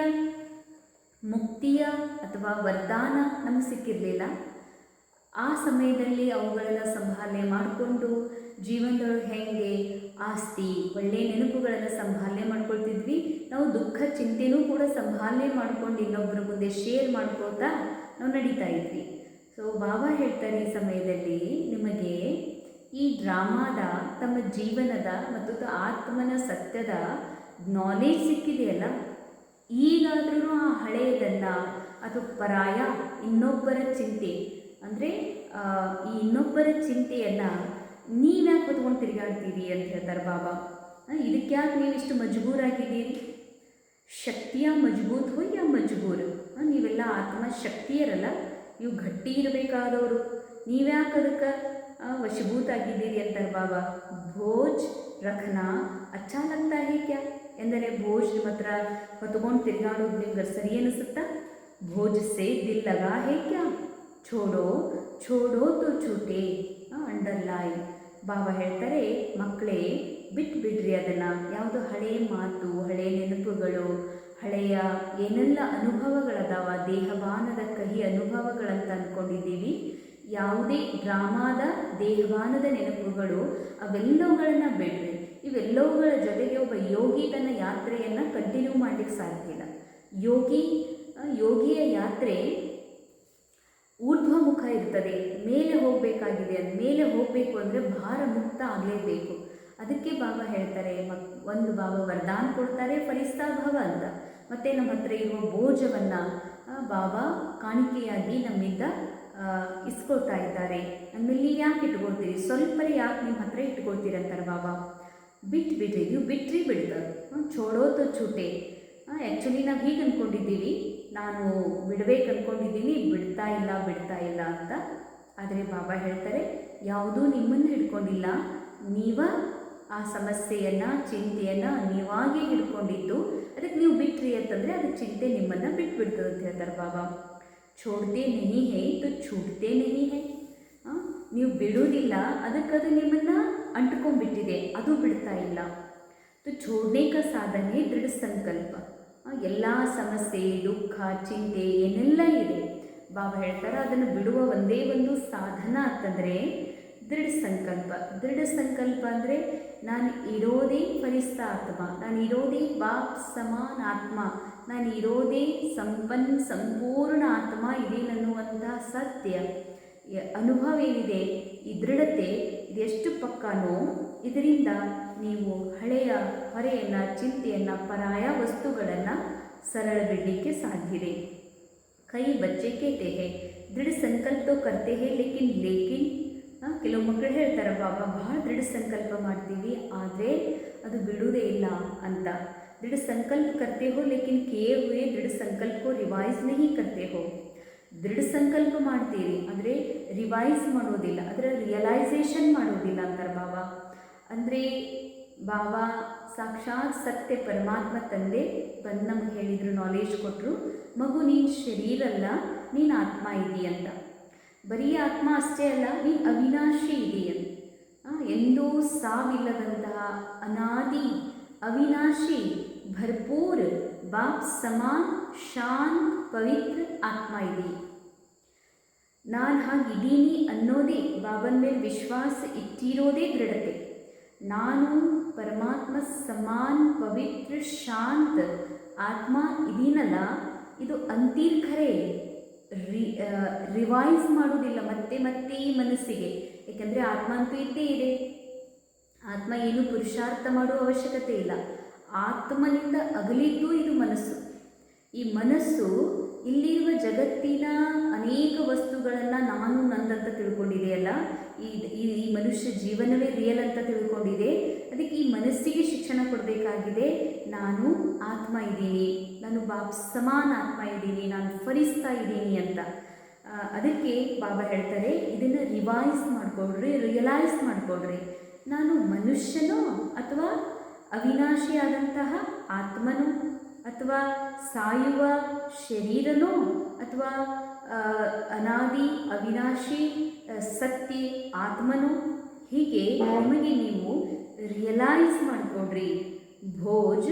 ಮುಕ್ತಿಯ ಅಥವಾ ವರದಾನ ನಮಗೆ ಸಿಕ್ಕಿರಲಿಲ್ಲ. ಆ ಸಮಯದಲ್ಲಿ ಅವುಗಳನ್ನು ಸಂಭಾಲನೆ ಮಾಡಿಕೊಂಡು ಜೀವನದೊಳಗೆ ಹೇಗೆ ಆಸ್ತಿ ಒಳ್ಳೆಯ ನೆನಪುಗಳನ್ನು ಸಂಭಾಲನೆ ಮಾಡ್ಕೊಳ್ತಿದ್ವಿ, ನಾವು ದುಃಖ ಚಿಂತೆನೂ ಕೂಡ ಸಂಭಾಲನೆ ಮಾಡ್ಕೊಂಡು ಇನ್ನೊಬ್ಬರ ಮುಂದೆ ಶೇರ್ ಮಾಡ್ಕೊಳ್ತಾ ನಾವು ನಡೀತಾ ಇದ್ವಿ. ಸೊ ಬಾಬಾ ಹೇಳ್ತಾರೆ, ಈ ಸಮಯದಲ್ಲಿ ನಿಮಗೆ ಈ ಡ್ರಾಮಾದ ತಮ್ಮ ಜೀವನದ ಮತ್ತು ಆತ್ಮನ ಸತ್ಯದ ನಾಲೆಜ್ ಸಿಕ್ಕಿದೆಯಲ್ಲ, ಈಗಾದರೂ ಆ ಹಳೆಯದನ್ನು ಅಥವಾ ಪರಾಯ ಇನ್ನೊಬ್ಬರ ಚಿಂತೆ ಅಂದರೆ ಈ ಇನ್ನೊಬ್ಬರ ಚಿಂತೆಯನ್ನು ನೀವ್ಯಾಕೆ ಹೊತ್ಕೊಂಡು ತಿರುಗಾಡ್ತೀರಿ ಅಂತ ಹೇಳ್ತಾರೆ ಬಾಬಾ. ಇದಕ್ಯಾಕೆ ನೀವಿಷ್ಟು ಮಜಬೂರಾಗಿದ್ದೀರಿ? ಶಕ್ತಿಯ ಮಜಬೂತ್ ಹೋ ಯಾ ಮಜಬೂರ್. ನೀವೆಲ್ಲ ಆತ್ಮ ಶಕ್ತಿಯರಲ್ಲ, ಇವು ಗಟ್ಟಿ ಇರಬೇಕಾದವರು, ನೀವ್ಯಾಕೆ ಅದಕ್ಕೆ ವಶಭೂತ ಆಗಿದ್ದೀರಿ ಅಂತಾರೆ ಬಾಬಾ. ಭೋಜ್ ರಖನಾ ಅಚ್ಚಾ ಲಗ್ತಾ ಹೇ ಕ್ಯಾ ಎಂದರೆ ಭೋಜ್ ನಿಮ್ಮ ಹತ್ರ ಹೊತ್ಕೊಂಡು ತಿರುಗಾಡೋದು ನಿಮ್ಗೆ ಸರಿ ಅನಿಸುತ್ತಾ? ಭೋಜ್ ಸೇ ದಿಲ್ ಲಗಾ ಹೇ ಕ್ಯಾ, ಛೋಡೋ ತೋ ಛೂಟೆ. ಅಂಡರ್ಲೈನ್ ಬಾಬಾ ಹೇಳ್ತಾರೆ, ಮಕ್ಕಳೇ ಬಿಟ್ಬಿಡ್ರಿ ಅದನ್ನು. ಯಾವುದು ಹಳೆಯ ಮಾತು, ಹಳೆಯ ನೆನಪುಗಳು, ಹಳೆಯ ಏನೆಲ್ಲ ಅನುಭವಗಳದಾವ, ದೇಹಭಾನದ ಕಹಿ ಅನುಭವಗಳಂತ ಅಂದ್ಕೊಂಡಿದ್ದೀವಿ, ಯಾವುದೇ ಡ್ರಾಮಾದ ದೇಹಭಾನದ ನೆನಪುಗಳು, ಅವೆಲ್ಲವುಗಳನ್ನು ಬಿಡ್ರಿ. ಇವೆಲ್ಲವುಗಳ ಜೊತೆಗೆ ಒಬ್ಬ ಯೋಗಿ ತನ್ನ ಯಾತ್ರೆಯನ್ನು ಕಂಟಿನ್ಯೂ ಮಾಡಲಿಕ್ಕೆ ಸಾಧ್ಯ ಇಲ್ಲ. ಯೋಗಿಯ ಯಾತ್ರೆ ಊರ್ಧ್ವಮುಖ ಇರ್ತದೆ, ಮೇಲೆ ಹೋಗಬೇಕಾಗಿದೆ. ಅದು ಮೇಲೆ ಹೋಗಬೇಕು ಅಂದರೆ ಭಾರ ಮುಕ್ತ ಆಗಲೇಬೇಕು. ಅದಕ್ಕೆ ಬಾಬಾ ಹೇಳ್ತಾರೆ, ಒಂದು ಬಾಬಾ ವರದಾನ ಕೊಡ್ತಾರೆ, ಫರಿಸ್ತಾ ಭವ ಅಂತ. ಮತ್ತು ನಮ್ಮ ಹತ್ರ ಇರುವ ಬೋಜವನ್ನು ಬಾಬಾ ಕಾಣಿಕೆಯಾಗಿ ನಮ್ಮಿಂದ ಇಸ್ಕೊಳ್ತಾ ಇದ್ದಾರೆ. ನಮ್ಮಲ್ಲಿ ಯಾಕೆ ಇಟ್ಕೊಳ್ತೀರಿ? ಸ್ವಲ್ಪರೇ ಯಾಕೆ ನಿಮ್ಮ ಹತ್ರ ಇಟ್ಕೊಳ್ತೀರಿ ಅಂತಾರೆ ಬಾಬಾ. ಬಿಟ್ಬಿಡ್ರಿ, ನೀವು ಬಿಡ್ತಾರೆ. ಛೋಡೋ ತೋ ಛೂಟೆ. ಆ್ಯಕ್ಚುಲಿ ನಾವು ಹೀಗೆ ಅಂದ್ಕೊಂಡಿದ್ದೀವಿ, ನಾನು ಬಿಡಬೇಕು ಅಂದ್ಕೊಂಡಿದ್ದೀನಿ, ಬಿಡ್ತಾ ಇಲ್ಲ ಅಂತ. ಆದರೆ ಬಾಬಾ ಹೇಳ್ತಾರೆ, ಯಾವುದೂ ನಿಮ್ಮನ್ನು ಹಿಡ್ಕೊಂಡಿಲ್ಲ, ನೀವ ಆ ಸಮಸ್ಯೆಯನ್ನು ಚಿಂತೆಯನ್ನು ನೀವಾಗೇ ಹಿಡ್ಕೊಂಡಿದ್ದು. ಅದಕ್ಕೆ ನೀವು ಬಿಟ್ರಿ ಅಂತಂದರೆ ಅದು ಚಿಂತೆ ನಿಮ್ಮನ್ನು ಬಿಟ್ಬಿಡ್ತದೆ ಅಂತ ಹೇಳ್ತಾರೆ ಬಾಬಾ. ಛೋಡ್ತೆ ನಹಿ ಹೈ ತೋ ಛೂಟ್ತೆ ನಹಿ ಹೈ. ನೀವು ಬಿಡೋದಿಲ್ಲ, ಅದಕ್ಕದು ನಿಮ್ಮನ್ನು ಅಂಟ್ಕೊಂಡ್ಬಿಟ್ಟಿದೆ, ಅದು ಬಿಡ್ತಾ ಇಲ್ಲ. ತೋ ಛೋಡ್ನೆ ಕ ಸಾಧನೆ ದೃಢ ಸಂಕಲ್ಪ. ಎಲ್ಲ ಸಮಸ್ಯೆ, ದುಃಖ, ಚಿಂತೆ ಏನೆಲ್ಲ ಇದೆ ಬಾಬಾ ಹೇಳ್ತಾರೆ, ಅದನ್ನು ಬಿಡುವ ಒಂದೇ ಒಂದು ಸಾಧನ ಅಂತಂದರೆ ದೃಢ ಸಂಕಲ್ಪ. ದೃಢ ಸಂಕಲ್ಪ ಅಂದರೆ ನಾನು ಇರೋದೇ ಫರಿಸ್ತಾ ಆತ್ಮ, ನಾನು ಇರೋದೇ ಬಾಪ್ ಸಮಾನ ಆತ್ಮ, ನಾನು ಇರೋದೇ ಸಂಪೂರ್ಣ ಆತ್ಮ ಇದೇನನ್ನುವಂತಹ ಸತ್ಯ ಅನುಭವ ಏನಿದೆ, ಈ ದೃಢತೆ ಇದೆಷ್ಟು ಪಕ್ಕಾನೋ, ಇದರಿಂದ ನೀವು ಹಳೆಯ ಹೊರೆಯನ್ನು, ಚಿಂತೆಯನ್ನು, ಪರಾಯ ವಸ್ತುಗಳನ್ನು ಸರಳ ಬಿಡಲಿಕ್ಕೆ ಸಾಧ್ಯ ಇದೆ. ಕೈ ಬಚ್ಚೆ ಕೇತೆ ಹೇ ದೃಢ ಸಂಕಲ್ಪ ಕರ್ತೆ ಹೇ ಲೇಕಿನ್ ಕೆಲವು ಮಕ್ಕಳು ಹೇಳ್ತಾರೆ, ಬಾಬಾ ಬಹಳ ದೃಢ ಸಂಕಲ್ಪ ಮಾಡ್ತೀವಿ, ಆದರೆ ಅದು ಬಿಡುವುದೇ ಇಲ್ಲ ಅಂತ. ದೃಢ ಸಂಕಲ್ಪ ಕರ್ತೆ ಹೋ ಲೇಕಿನ್ ಕಿಯೇ ಹುಯೇ ದೃಢ ಸಂಕಲ್ಪ ಕೋ ರಿವೈಸ್ ನಹಿ ಕರ್ತೆ ಹೋ. ದೃಢ ಸಂಕಲ್ಪ ಮಾಡ್ತೀರಿ, ಆದರೆ ರಿವೈಸ್ ಮಾಡೋದಿಲ್ಲ, ಅದರ ರಿಯಲೈಸೇಷನ್ ಮಾಡೋದಿಲ್ಲ ಅಂತಾರೆ ಬಾಬಾ. ಅಂದರೆ ಬಾಬಾ ಸಾಕ್ಷಾತ್ ಸತ್ಯ ಪರಮಾತ್ಮ ತಂದೆ ಬಂದು ನಮ್ಗೆ ಹೇಳಿದರು, ನಾಲೆಜ್ ಕೊಟ್ಟರು, ಮಗು ನೀನು ಶರೀರ ಅಲ್ಲ, ನೀನು ಆತ್ಮ ಇದೀಯ ಅಂತ. ಬರೀ ಆತ್ಮ ಅಷ್ಟೇ ಅಲ್ಲ, ನೀನು ಅವಿನಾಶಿ ಇದೆಯ, ಎಂದೂ ಸಾವಿಲ್ಲದಂತಹ ಅನಾದಿ ಅವಿನಾಶಿ ಭರ್ಪೂರ್ ಬಾಪ್ ಸಮಾನ್ ಶಾಂತ್ ಪವಿತ್ರ ಆತ್ಮ ಇದೆಯೇ. ನಾನು ಹಾಗಿದ್ದೀನಿ ಅನ್ನೋದೇ ಬಾಬನ ಮೇಲೆ ವಿಶ್ವಾಸ ಇಟ್ಟಿರೋದೇ ದೃಢತೆ. ನಾನು ಪರಮಾತ್ಮ ಸಮಾನ್ ಪವಿತ್ರ ಶಾಂತ ಆತ್ಮ ಇದೀನಲ್ಲ, ಇದು ಅಂತೀರ್ ಖರೆ, ರಿವೈಸ್ ಮಾಡೋದಿಲ್ಲ ಮತ್ತೆ ಮತ್ತೆ ಈ ಮನಸ್ಸಿಗೆ. ಏಕೆಂದರೆ ಆತ್ಮ ಅಂತೂ ಇದ್ದೇ ಇದೆ, ಆತ್ಮ ಏನು ಪುರುಷಾರ್ಥ ಮಾಡುವ ಅವಶ್ಯಕತೆ ಇಲ್ಲ. ಆತ್ಮನಿಂದ ಅಗಲಿದ್ದು ಇದು ಮನಸ್ಸು. ಈ ಮನಸ್ಸು ಇಲ್ಲಿರುವ ಜಗತ್ತಿನ ಅನೇಕ ವಸ್ತುಗಳನ್ನು ನಾನು ನಂದಂತ ತಿಳ್ಕೊಂಡಿದೆಯಲ್ಲ, ಈ ಮನುಷ್ಯ ಜೀವನವೇ ರಿಯಲ್ ಅಂತ ತಿಳ್ಕೊಂಡಿದೆ. ಅದಕ್ಕೆ ಈ ಮನಸ್ಸಿಗೆ ಶಿಕ್ಷಣ ಕೊಡಬೇಕಾಗಿದೆ. ನಾನು ಆತ್ಮ ಇದ್ದೀನಿ, ನಾನು ಬಾಬ್ ಸಮಾನ ಆತ್ಮ ಇದ್ದೀನಿ, ನಾನು ಫರಿಸ್ತಾ ಇದ್ದೀನಿ ಅಂತ. ಅದಕ್ಕೆ ಬಾಬಾ ಹೇಳ್ತಾರೆ, ಇದನ್ನು ರಿವೈಸ್ ಮಾಡಿಕೊಡ್ರಿ, ರಿಯಲೈಸ್ ಮಾಡಿಕೊಡ್ರಿ. ನಾನು ಮನುಷ್ಯನೋ ಅಥವಾ ಅವಿನಾಶಿಯಾದಂತಹ ಆತ್ಮನೋ ಅಥವಾ ಸಾಯುವ ಶರೀರನೋ ಅಥವಾ ಅನಾದಿ ಅವಿನಾಶಿ ಸತ್ಯ ಆತ್ಮನೋ, ಹೀಗೆ ನಿಮಗೆ ನೀವು ರಿಯಲೈಸ್ ಮಾಡಿಕೊಡ್ರಿ. ಭೋಜ್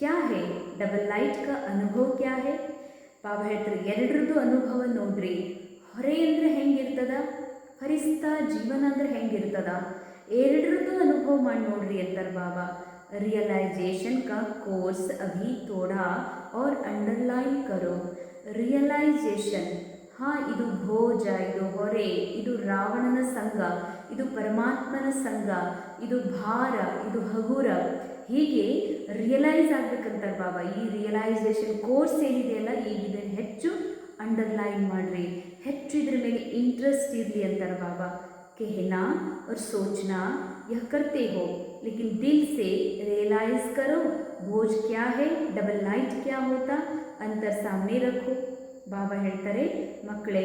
ಕ್ಯಾ ಹೇ, ಡಬಲ್ ಲೈಟ್ ಕ ಅನುಭವ ಕ್ಯಾ ಹೇ. ಬಾಬಾ ಹೇಳ್ತಾರೆ, ಎರಡರದ್ದು ಅನುಭವ ನೋಡ್ರಿ. ಹೊರೆ ಅಂದರೆ ಹೆಂಗಿರ್ತದ, ಹರಿಸ್ತಾ ಜೀವನ ಅಂದರೆ ಹೆಂಗಿರ್ತದ, ಎರಡರದ್ದು ಅನುಭವ ಮಾಡಿ ನೋಡ್ರಿ ಅಂತಾರೆ ಬಾಬಾ. रियलाइजेशन का कोर्स अभी थोड़ा और अंडरलाइन करो. ರಿಯಲೈಸೇಷನ್, ಇದು ಭೋಜ, ಇದು ಹೊರೆ, ಇದು ರಾವಣನ ಸಂಘ, ಇದು ಪರಮಾತ್ಮನ ಸಂಘ, ಇದು ಭಾರ, ಇದು ಹಗುರ, ಹೀಗೆ ರಿಯಲೈಸ್ ಆಗ್ಬೇಕಂತಾರೆ ಬಾಬಾ. ಈ ರಿಯಲೈಸೇಷನ್ ಕೋರ್ಸ್ ಏನಿದೆಯಲ್ಲ, ಈಗ ಇದನ್ನು ಹೆಚ್ಚು ಅಂಡರ್ಲೈನ್ ಮಾಡಿರಿ, ಹೆಚ್ಚು ಇದ್ರ ಮೇಲೆ ಇಂಟ್ರೆಸ್ಟ್ ಇರಲಿ ಅಂತಾರೆ ಬಾಬಾ. कहना और सोचना यह करते हो, लेकिन दिल से रियलाइज करो भोज क्या है, डबल लाइट क्या होता, अंतर सामने रखो. ಬಾಬಾ ಹೇಳ್ತಾರೆ, ಮಕ್ಕಳೇ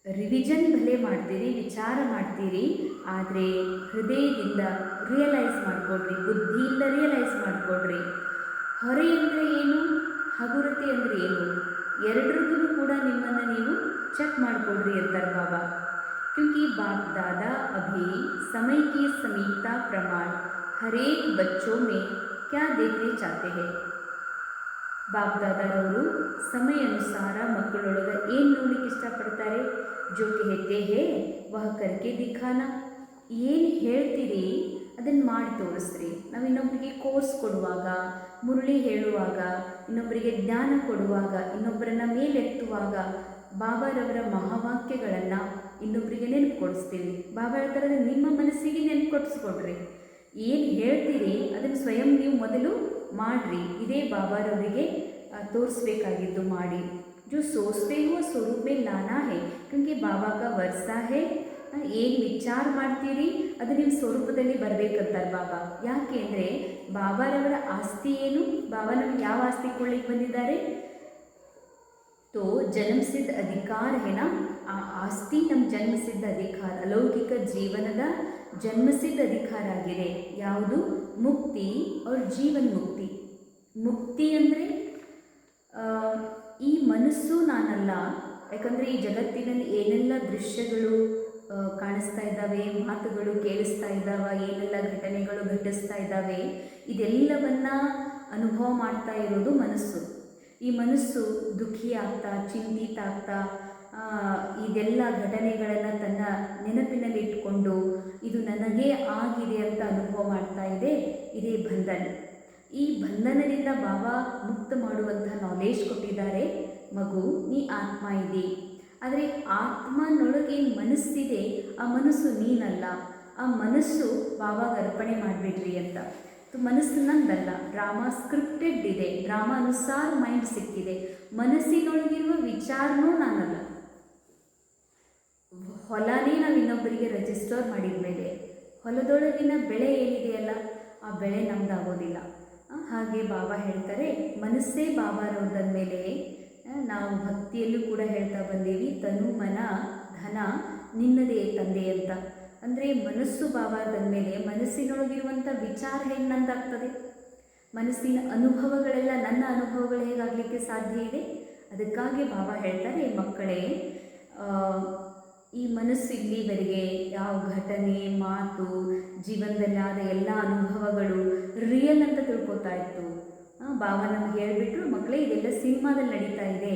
ರಿವಿಷನ್ ಭಲೆ ಮಾಡ್ತೀರಿ, ವಿಚಾರ ಮಾಡ್ತೀರಿ, ಆದರೆ ಹೃದಯದಿಂದ ರಿಯಲೈಸ್ ಮಾಡಿಕೊಡ್ರಿ, ಬುದ್ಧಿಯಿಂದ ರಿಯಲೈಸ್ ಮಾಡಿಕೊಡ್ರಿ. ಹೊರೆ ಅಂದರೆ ಏನು, ಹಗುರತೆ ಅಂದರೆ ಏನು, ಎರಡರದ್ದು ಕೂಡ ನಿಮ್ಮನ್ನು ನೀವು ಚೆಕ್ ಮಾಡಿಕೊಡ್ರಿ ಅಂತಾರೆ ಬಾಬಾ. क्योंकि बाप दादा अभी समय की समीपता प्रमाण हर एक बच्चों में क्या देखने चाहते हैं. ಬಾಪ್ ದಾದಾರವರು ಸಮಯ ಅನುಸಾರ ಮಕ್ಕಳೊಳಗೆ ಏನು ನೋಡ್ಲಿಕ್ಕೆ ಇಷ್ಟಪಡ್ತಾರೆ. ಜೋ कहते हैं वह करके दिखाना. ಏನು ಹೇಳ್ತೀರಿ ಅದನ್ನು ಮಾಡಿ ತೋರಿಸ್ರಿ. ನಾವು ಇನ್ನೊಬ್ಬರಿಗೆ ಕೋರ್ಸ್ ಕೊಡುವಾಗ, ಮುರುಳಿ ಹೇಳುವಾಗ, ಇನ್ನೊಬ್ಬರಿಗೆ ಜ್ಞಾನ ಕೊಡುವಾಗ, ಇನ್ನೊಬ್ಬರನ್ನ ಮೇಲೆತ್ತುವಾಗ ಬಾಬಾರವರ ಮಹಾವಾಕ್ಯಗಳನ್ನು ಇನ್ನೊಬ್ಬರಿಗೆ ನೆನಪು ಕೊಡಿಸ್ತೀವಿ. ಬಾಬಾ ಹೇಳ್ತಾರೆ, ನಿಮ್ಮ ಮನಸ್ಸಿಗೆ ನೆನಪು ಕೊಡಿಸ್ಕೊಡ್ರಿ. ಏನು ಹೇಳ್ತೀರಿ ಅದನ್ನು ಸ್ವಯಂ ನೀವು ಮೊದಲು ಮಾಡಿರಿ. ಇದೇ ಬಾಬಾರವರಿಗೆ ತೋರಿಸ್ಬೇಕಾಗಿದ್ದು ಮಾಡಿ. जो सोचते हो स्वरूप में लाना है, क्योंकि बाबा का वर्षा है. ಏನು ವಿಚಾರ ಮಾಡ್ತೀರಿ ಅದು ನಿಮ್ಮ ಸ್ವರೂಪದಲ್ಲಿ ಬರಬೇಕಂತಾರೆ ಬಾಬಾ. ಯಾಕೆ ಅಂದರೆ ಬಾಬಾರವರ ಆಸ್ತಿ ಏನು, ಬಾಬಾ ನಮ್ಗೆ ಯಾವ ಆಸ್ತಿ ಕೊಡ್ಲಿಕ್ಕೆ ಬಂದಿದ್ದಾರೆ, तो ಜನ್ಮಸಿದ್ಧ ಅಧಿಕಾರ ಹೇನ, ಆ ಆಸ್ತಿ ನಮ್ಮ ಜನ್ಮಸಿದ್ಧ ಅಧಿಕಾರ, ಅಲೌಕಿಕ ಜೀವನದ ಜನ್ಮಸಿದ್ಧ ಅಧಿಕಾರ ಆಗಿದೆ. ಯಾವುದು, ಮುಕ್ತಿ और ಜೀವನ್ ಮುಕ್ತಿ. ಮುಕ್ತಿ ಅಂದರೆ ಈ ಮನಸ್ಸು ನಾನಲ್ಲ. ಯಾಕಂದರೆ ಈ ಜಗತ್ತಿನಲ್ಲಿ ಏನೆಲ್ಲ ದೃಶ್ಯಗಳು ಕಾಣಿಸ್ತಾ ಇದ್ದಾವೆ, ಮಾತುಗಳು ಕೇಳಿಸ್ತಾ ಇದ್ದಾವೆ, ಏನೆಲ್ಲ ಘಟನೆಗಳು ಘಟಿಸ್ತಾ ಇದ್ದಾವೆ, ಇದೆಲ್ಲವನ್ನು ಅನುಭವ ಮಾಡ್ತಾ ಇರೋದು ಮನಸ್ಸು. ಈ ಮನಸ್ಸು ದುಃಖಿ ಆಗ್ತಾ, ಚಿಂತಿತ ಆಗ್ತಾ, ಇದೆಲ್ಲ ಘಟನೆಗಳನ್ನು ತನ್ನ ನೆನಪಿನಲ್ಲಿ ಇಟ್ಕೊಂಡು ಇದು ನನಗೇ ಆಗಿದೆ ಅಂತ ಅನುಭವ ಮಾಡ್ತಾ ಇದೆ. ಇದೇ ಬಂಧನ. ಈ ಬಂಧನದಿಂದ ಬಾಬಾ ಮುಕ್ತ ಮಾಡುವಂಥ ನಾಲೆಜ್ ಕೊಟ್ಟಿದ್ದಾರೆ. ಮಗು, ನೀ ಆತ್ಮ ಇದೆ, ಆದರೆ ಆತ್ಮನೊಳಗೆ ಮನಸ್ಸಿದೆ, ಆ ಮನಸ್ಸು ನೀನಲ್ಲ. ಆ ಮನಸ್ಸು ಬಾಬಾಗೆ ಅರ್ಪಣೆ ಮಾಡಿಬಿಡ್ರಿ ಅಂತ. ಮನಸ್ಸು ನಂದಲ್ಲ, ಡ್ರಾಮಾ ಸ್ಕ್ರಿಪ್ಟೆಡ್ ಇದೆ, ಡ್ರಾಮಾ ಅನುಸಾರ ಮೈಂಡ್ ಸಿಕ್ಕಿದೆ. ಮನಸ್ಸಿನೊಳಗಿರುವ ವಿಚಾರನೂ ನಾನಲ್ಲ. ಹೊಲನೇ ನಾವು ಇನ್ನೊಬ್ಬರಿಗೆ ರಿಜಿಸ್ಟರ್ ಮಾಡಿದ ಮೇಲೆ ಹೊಲದೊಳಗಿನ ಬೆಳೆ ಏನಿದೆಯಲ್ಲ, ಆ ಬೆಳೆ ನಮ್ದಾಗೋದಿಲ್ಲ. ಹಾಗೆ ಬಾಬಾ ಹೇಳ್ತಾರೆ, ಮನಸ್ಸೇ ಬಾಬಾರವ್ರದ ಮೇಲೆ ನಾವು ಭಕ್ತಿಯಲ್ಲೂ ಕೂಡ ಹೇಳ್ತಾ ಬಂದೀವಿ, ತನು ಮನ ಧನ ನಿನ್ನದೇ ತಂದೆ ಅಂತ. ಅಂದರೆ ಮನಸ್ಸು ಭಾವ ಮೇಲೆ ಮನಸ್ಸಿನೊಳಗಿರುವಂಥ ವಿಚಾರ ಹೇಗೆ ನಂದಾಗ್ತದೆ? ಮನಸ್ಸಿನ ಅನುಭವಗಳೆಲ್ಲ ನನ್ನ ಅನುಭವಗಳು ಹೇಗಾಗಲಿಕ್ಕೆ ಸಾಧ್ಯ ಇದೆ? ಅದಕ್ಕಾಗಿ ಬಾಬಾ ಹೇಳ್ತಾರೆ, ಮಕ್ಕಳೇ, ಈ ಮನಸ್ಸು ಇಲ್ಲಿವರೆಗೆ ಯಾವ ಘಟನೆ, ಮಾತು, ಜೀವನದಲ್ಲಿ ಆದ ಎಲ್ಲ ಅನುಭವಗಳು ರಿಯಲ್ ಅಂತ ತಿಳ್ಕೊತಾ ಇತ್ತು. ಬಾಬಾ ನಮ್ಗೆ ಹೇಳ್ಬಿಟ್ರು, ಮಕ್ಕಳೇ ಇದೆಲ್ಲ ಸಿನಿಮಾದಲ್ಲಿ ನಡೀತಾ ಇದೆ,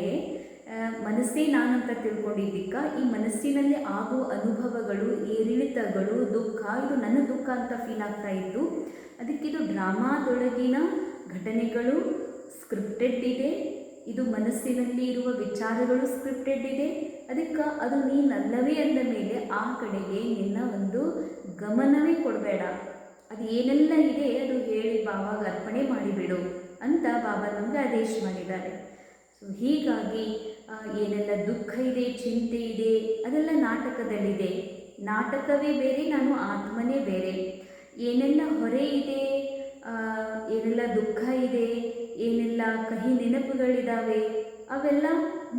ಮನಸ್ಸೇ ನಾನಂತ ತಿಳ್ಕೊಂಡಿದ್ದಕ್ಕ ಈ ಮನಸ್ಸಿನಲ್ಲಿ ಆಗುವ ಅನುಭವಗಳು, ಏರಿಳಿತಗಳು, ದುಃಖ, ಇದು ನನ್ನ ದುಃಖ ಅಂತ ಫೀಲ್ ಆಗ್ತಾ ಇತ್ತು. ಅದಕ್ಕಿದು ಡ್ರಾಮಾದೊಳಗಿನ ಘಟನೆಗಳು ಸ್ಕ್ರಿಪ್ಟೆಡ್ ಇದೆ, ಇದು ಮನಸ್ಸಿನಲ್ಲಿ ಇರುವ ವಿಚಾರಗಳು ಸ್ಕ್ರಿಪ್ಟೆಡ್ ಇದೆ. ಅದಕ್ಕೆ ಅದು ನೀನಲ್ಲವೇ ಅಂದ ಮೇಲೆ ಆ ಕಡೆಗೆ ನಿನ್ನ ಒಂದು ಗಮನವೇ ಕೊಡಬೇಡ. ಅದು ಏನೆಲ್ಲ ಇದೆ ಅದು ಹೇಳಿ ಬಾವಾಗ ಅರ್ಪಣೆ ಮಾಡಿಬಿಡು ಅಂತ ಬಾಬಾ ನಮಗೆ ಆದೇಶ ಮಾಡಿದ್ದಾರೆ. ಸೊ ಹೀಗಾಗಿ ಏನೆಲ್ಲ ದುಃಖ ಇದೆ, ಚಿಂತೆ ಇದೆ, ಅದೆಲ್ಲ ನಾಟಕದಲ್ಲಿದೆ. ನಾಟಕವೇ ಬೇರೆ, ನಾನು ಆತ್ಮನೇ ಬೇರೆ. ಏನೆಲ್ಲ ಹೊರೆ ಇದೆ, ಏನೆಲ್ಲ ದುಃಖ ಇದೆ, ಏನೆಲ್ಲ ಕಹಿ ನೆನಪುಗಳಿದ್ದಾವೆ, ಅವೆಲ್ಲ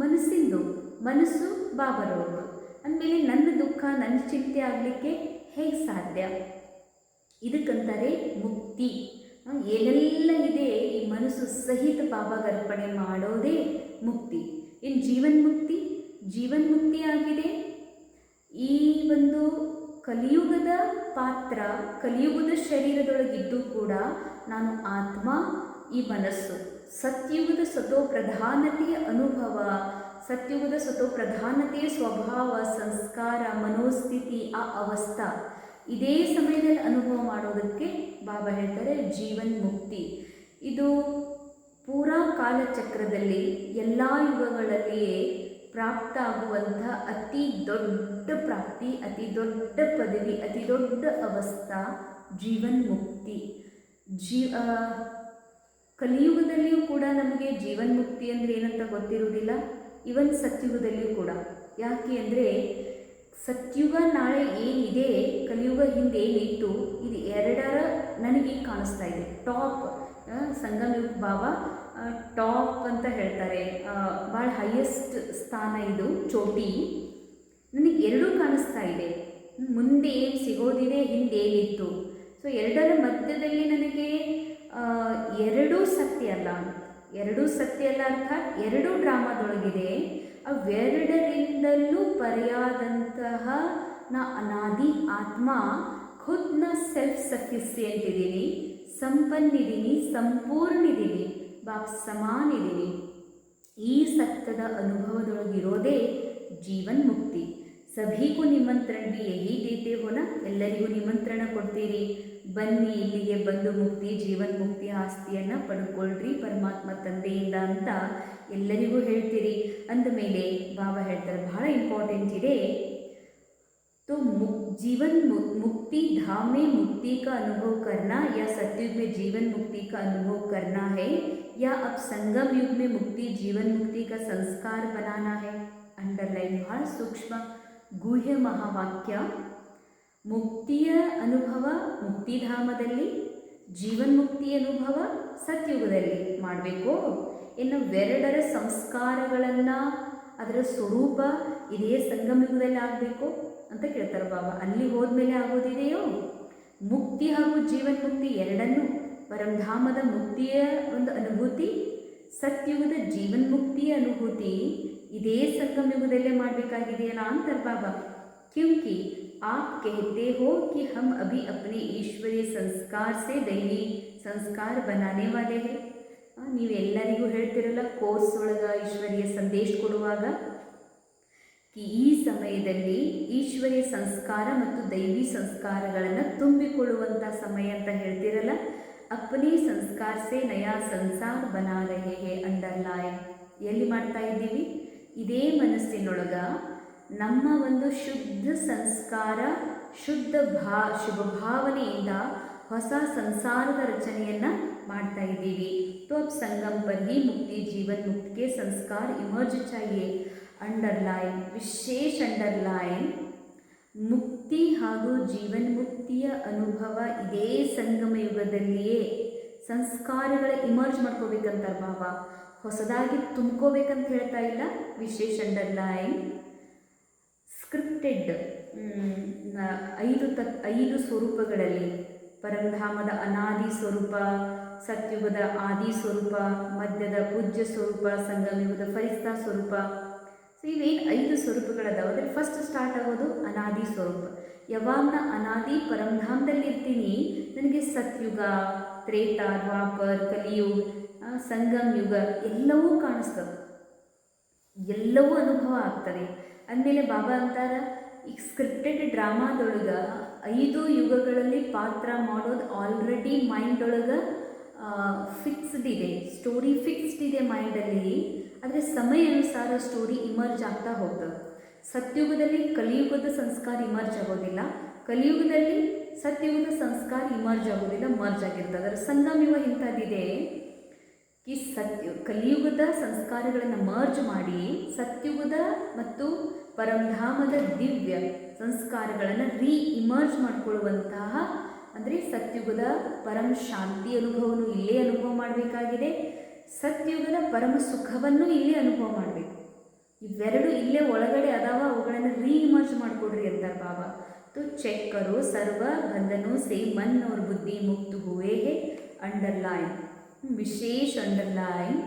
ಮನಸ್ಸಿಂದು. ಮನಸ್ಸು ಬಾಬರವ್ರದ್ದು ಅಂದಮೇಲೆ ನನ್ನ ದುಃಖ, ನನ್ನ ಚಿಂತೆ ಆಗಲಿಕ್ಕೆ ಹೇಗೆ ಸಾಧ್ಯ? ಇದಕ್ಕಂತಾರೆ ಮುಕ್ತಿ. ಏನೆಲ್ಲ ಇದೆ ಈ ಮನಸ್ಸು ಸಹಿತ ಬಾಬಾಗ ಅರ್ಪಣೆ ಮಾಡೋದೇ ಮುಕ್ತಿ. ಇನ್ನು ಜೀವನ್ಮುಕ್ತಿ ಆಗಿದೆ. ಈ ಒಂದು ಕಲಿಯುಗದ ಪಾತ್ರ, ಕಲಿಯುಗದ ಶರೀರದೊಳಗಿದ್ದು ಕೂಡ ನಾನು ಆತ್ಮ, ಈ ಮನಸ್ಸು ಸತ್ಯುಗದ ಸತೋಪ್ರಧಾನತೆಯ ಅನುಭವ, ಸತ್ಯುಗದ ಸತೋಪ್ರಧಾನತೆಯ ಸ್ವಭಾವ, ಸಂಸ್ಕಾರ, ಮನೋಸ್ಥಿತಿ, ಆ ಅವಸ್ಥಾ ಇದೇ ಸಮಯದಲ್ಲಿ ಅನುಭವ ಮಾಡೋದಕ್ಕೆ ಬಾಬಾ ಹೇಳ್ತಾರೆ ಜೀವನ್ಮುಕ್ತಿ. ಇದು ಪೂರಾ ಕಾಲಚಕ್ರದಲ್ಲಿ ಎಲ್ಲ ಯುಗಗಳಲ್ಲಿಯೇ ಪ್ರಾಪ್ತ ಆಗುವಂಥ ಅತಿ ದೊಡ್ಡ ಪ್ರಾಪ್ತಿ, ಅತಿ ದೊಡ್ಡ ಪದವಿ, ಅತಿ ದೊಡ್ಡ ಅವಸ್ಥಾ ಜೀವನ್ಮುಕ್ತಿ. ಕಲಿಯುಗದಲ್ಲಿಯೂ ಕೂಡ ನಮಗೆ ಜೀವನ್ಮುಕ್ತಿ ಅಂದರೆ ಏನಂತ ಗೊತ್ತಿರುವುದಿಲ್ಲ. ಇವನ್ ಸತ್ಯುಗದಲ್ಲಿಯೂ ಕೂಡ. ಯಾಕೆ ಅಂದರೆ ಸತ್ಯುಗ ನಾಳೆ ಏನಿದೆ, ಕಲಿಯುಗ ಹಿಂದೆ ಏನಿತ್ತು, ಇದು ಎರಡರ ನನಗೆ ಕಾಣಿಸ್ತಾ ಇದೆ. ಟಾಪ್ ಸಂಗಮಯುಗ ಬಾಬಾ ಟಾಪ್ ಅಂತ ಹೇಳ್ತಾರೆ, ಭಾಳ ಹೈಯೆಸ್ಟ್ ಸ್ಥಾನ ಇದು, ಚೋಟಿ. ನನಗೆ ಎರಡೂ ಕಾಣಿಸ್ತಾ ಇದೆ. ಮುಂದೆ ಏನು ಸಿಗೋದಿದೆ, ಹಿಂದೆ ಏನಿತ್ತು. ಸೊ ಎರಡರ ಮಧ್ಯದಲ್ಲಿ ನನಗೆ ಎರಡೂ ಸತ್ಯ ಅಲ್ಲ, ಅರ್ಥಾತ್ ಎರಡೂ ಡ್ರಾಮಾದೊಳಗಿದೆ. ಅವೆರಡರಿಂದಲೂ ಪರ್ಯಾದಂತಹ ನಾ ಅನಾದಿ ಆತ್ಮ, ಖುದ್ ನಾ ಸೆಲ್ಫ್ ಸಫಿಸಿಯೆಂಟ್ ಇದ್ದೀನಿ, ಸಂಪನ್ನಿದ್ದೀನಿ, ಸಂಪೂರ್ಣಿದ್ದೀನಿ, ಬಾಪ್ ಸಮಾನಿದ್ದೀನಿ. ಈ ಸತ್ಯದ ಅನುಭವದೊಳಗಿರೋದೇ ಜೀವನ್ಮುಕ್ತಿ. ಸಭಿಗೂ ನಿಮಂತ್ರಣ ಬಿ ಯಹಿ ದೇತೆ ಹೋನ, ಎಲ್ಲರಿಗೂ ನಿಮಂತ್ರಣ ಕೊಡ್ತೀರಿ, ಬನ್ನಿ ಇಲ್ಲಿಗೆ ಬಂದು ಮುಕ್ತಿ, ಜೀವನ್ಮುಕ್ತಿ ಆಸ್ತಿಯನ್ನು ಪಡ್ಕೊಳ್ರಿ ಪರಮಾತ್ಮ ತಂದೆಯಿಂದ ಅಂತ ಎಲ್ಲರಿಗೂ ಹೇಳ್ತೀರಿ. ಅಂದಮೇಲೆ ಬಾಬಾ ಹೇಳ್ತಾರೆ ಬಹಳ ಇಂಪಾರ್ಟೆಂಟ್ ಇದೆ. तो जीवन मुक्ति धाम में मुक्ति का अनुभव करना या सतयुग में जीवन मुक्ति का अनुभव करना है, या अब संगम युग में मुक्ति जीवन मुक्ति का संस्कार बनाना है. अंडरलाइन बहಳ सूक्ष्म गुह्य ಮಹಾವಾಕ್ಯ. ಮುಕ್ತಿಯ ಅನುಭವ ಮುಕ್ತಿಧಾಮದಲ್ಲಿ, ಜೀವನ್ಮುಕ್ತಿ ಅನುಭವ ಸತ್ಯುಗದಲ್ಲಿ ಮಾಡಬೇಕು. ಇನ್ನು ಎರಡರ ಸಂಸ್ಕಾರಗಳನ್ನು, ಅದರ ಸ್ವರೂಪ ಇದೇ ಸಂಗಮಯುಗದಲ್ಲಿ ಆಗಬೇಕು ಅಂತ ಕೇಳ್ತಾರೆ ಬಾಬಾ. ಅಲ್ಲಿ ಹೋದ್ಮೇಲೆ ಆಗೋದಿದೆಯೋ? ಮುಕ್ತಿ ಹಾಗೂ ಜೀವನ್ಮುಕ್ತಿ ಎರಡನ್ನೂ, ಪರಂಧಾಮದ ಮುಕ್ತಿಯ ಒಂದು ಅನುಭೂತಿ, ಸತ್ಯುಗದ ಜೀವನ್ಮುಕ್ತಿಯ ಅನುಭೂತಿ ಇದೇ ಸಂಗಮಯುಗದಲ್ಲೇ ಮಾಡಬೇಕಾಗಿದೆಯಲ್ಲ ಅಂತಾರೆ ಬಾಬಾ. क्योंकि आप कहते हो कि हम अभी अपने ईश्वरीय संस्कार से दैवी संस्कार बनाने वाले हैं. ನೀವೆಲ್ಲರಿಗೂ ಹೇಳ್ತಿರಲ್ಲ ಕೋರ್ಸ್ ಒಳಗೆ ಈಶ್ವರೀಯ ಸಂದೇಶ ಕೊಡುವಾಗ, ಈ ಸಮಯದಲ್ಲಿ ಈಶ್ವರೀಯ ಸಂಸ್ಕಾರ ಮತ್ತು ದೈವಿ ಸಂಸ್ಕಾರಗಳನ್ನು ತುಂಬಿಕೊಳ್ಳುವಂಥ ಸಮಯ ಅಂತ ಹೇಳ್ತಿರಲ್ಲ. ಅಪ್ನಿ ಸಂಸ್ಕಾರ ಸೇ ನಯಾ ಸಂಸಾರ ಬನಾ ರಹೆ ಹೇ. ಅಂಡರ್ಲೈನ್ ಎಲ್ಲಿ ಮಾಡ್ತಾ ಇದ್ದೀವಿ? ಇದೇ ಮನಸ್ಸಿನೊಳಗ ನಮ್ಮ ಒಂದು ಶುದ್ಧ ಸಂಸ್ಕಾರ, ಶುಭ ಭಾವನೆಯಿಂದ ಹೊಸ ಸಂಸಾರದ ರಚನೆಯನ್ನು ಮಾಡ್ತಾ ಇದ್ದೀವಿ. तो अब संगम पर ही मुक्ति जीवन मुक्ति के संस्कार इमर्ज चाहिए. अंडरलाइन, विशेष अंडरलाइन. ಮುಕ್ತಿ ಹಾಗೂ ಜೀವನ್ಮುಕ್ತಿಯ ಅನುಭವ ಇದೇ ಸಂಗಮ ಯುಗದಲ್ಲಿಯೇ ಸಂಸ್ಕಾರಗಳ ಇಮರ್ಜ್ ಮಾಡ್ಕೋಬೇಕಂತಾರೆ ಬಾಬಾ. ಹೊಸದಾಗಿ ತುಂಬ್ಕೋಬೇಕಂತ ಹೇಳ್ತಾ ಇಲ್ಲ. ವಿಶೇಷ ಅಂಡರ್ಲೈನ್. ಸ್ಕ್ರಿಪ್ಟೆಡ್ ಐದು ಸ್ವರೂಪಗಳಲ್ಲಿ ಪರಂಧಾಮದ ಅನಾದಿ ಸ್ವರೂಪ, ಸತ್ಯುಗದ ಆದಿ ಸ್ವರೂಪ, ಮಧ್ಯದ ಪೂಜ್ಯ ಸ್ವರೂಪ, ಸಂಗಮಯುಗದ ಫರಿಸ್ತಾ ಸ್ವರೂಪ. ಸೊ ಇವೇನು 5 ಸ್ವರೂಪಗಳದಾವ ಅದರಲ್ಲಿ ಫಸ್ಟ್ ಸ್ಟಾರ್ಟ್ ಆಗೋದು ಅನಾದಿ ಸ್ವರೂಪ. ಯಾವಾಗ ನಾ ಅನಾದಿ ಪರಂಧಾಮದಲ್ಲಿ ಇರ್ತೀನಿ, ನನಗೆ ಸತ್ಯುಗ, ತ್ರೇತ, ದ್ವಾಪರ, ಕಲಿಯುಗ, ಸಂಗಮ್ ಯುಗ ಎಲ್ಲವೂ ಕಾಣಿಸ್ತದೆ, ಎಲ್ಲವೂ ಅನುಭವ ಆಗ್ತದೆ. ಅಂದಮೇಲೆ ಬಾಬಾ ಅಂತಾರ, ಈಗ ಸ್ಕ್ರಿಪ್ಟೆಡ್ ಡ್ರಾಮಾದೊಳಗೆ 5 ಯುಗಗಳಲ್ಲಿ ಪಾತ್ರ ಮಾಡೋದು ಆಲ್ರೆಡಿ ಮೈಂಡ್ ಒಳಗೆ ಫಿಕ್ಸ್ಡ್ ಇದೆ, ಸ್ಟೋರಿ ಫಿಕ್ಸ್ಡ್ ಇದೆ ಮೈಂಡಲ್ಲಿ. ಆದರೆ ಸಮಯ ಅನುಸಾರ ಸ್ಟೋರಿ ಇಮರ್ಜ್ ಆಗ್ತಾ ಹೋಗ್ತದೆ. ಸತ್ಯುಗದಲ್ಲಿ ಕಲಿಯುಗದ ಸಂಸ್ಕಾರ ಇಮರ್ಜ್ ಆಗೋದಿಲ್ಲ, ಕಲಿಯುಗದಲ್ಲಿ ಸತ್ಯುಗದ ಸಂಸ್ಕಾರ ಇಮರ್ಜ್ ಆಗೋದಿಲ್ಲ, ಮರ್ಜ್ ಆಗಿರ್ತದೆ. ಅದರ ಸಂಗಮಯುಗ ಇಂಥದ್ದಿದೆ ಈ ಕಲಿಯುಗದ ಸಂಸ್ಕಾರಗಳನ್ನು ಮರ್ಜ್ ಮಾಡಿ ಸತ್ಯುಗದ ಮತ್ತು ಪರಂಧಾಮದ ದಿವ್ಯ ಸಂಸ್ಕಾರಗಳನ್ನು ಇಮರ್ಜ್ ಮಾಡಿಕೊಳ್ಳುವಂತಹ, ಅಂದರೆ ಸತ್ಯುಗದ ಪರಮ ಶಾಂತಿ ಅನುಭವವನ್ನು ಇಲ್ಲೇ ಅನುಭವ ಮಾಡಬೇಕಾಗಿದೆ, ಸತ್ಯುಗದ ಪರಮ ಸುಖವನ್ನು ಇಲ್ಲೇ ಅನುಭವ ಮಾಡಬೇಕು. ಇವೆರಡು ಇಲ್ಲೇ ಒಳಗಡೆ ಅದಾವ, ಅವುಗಳನ್ನು ಇಮರ್ಜ್ ಮಾಡಿಕೊಡ್ರಿ ಅಂತಾರೆ ಬಾಬಾ. तो चेक करो सर्व बंधनों से मन और बुद्धि मुक्त हुए है, अंडरलाइन, ವಿಶೇಷ ಅಂಡರ್ಲೈನ್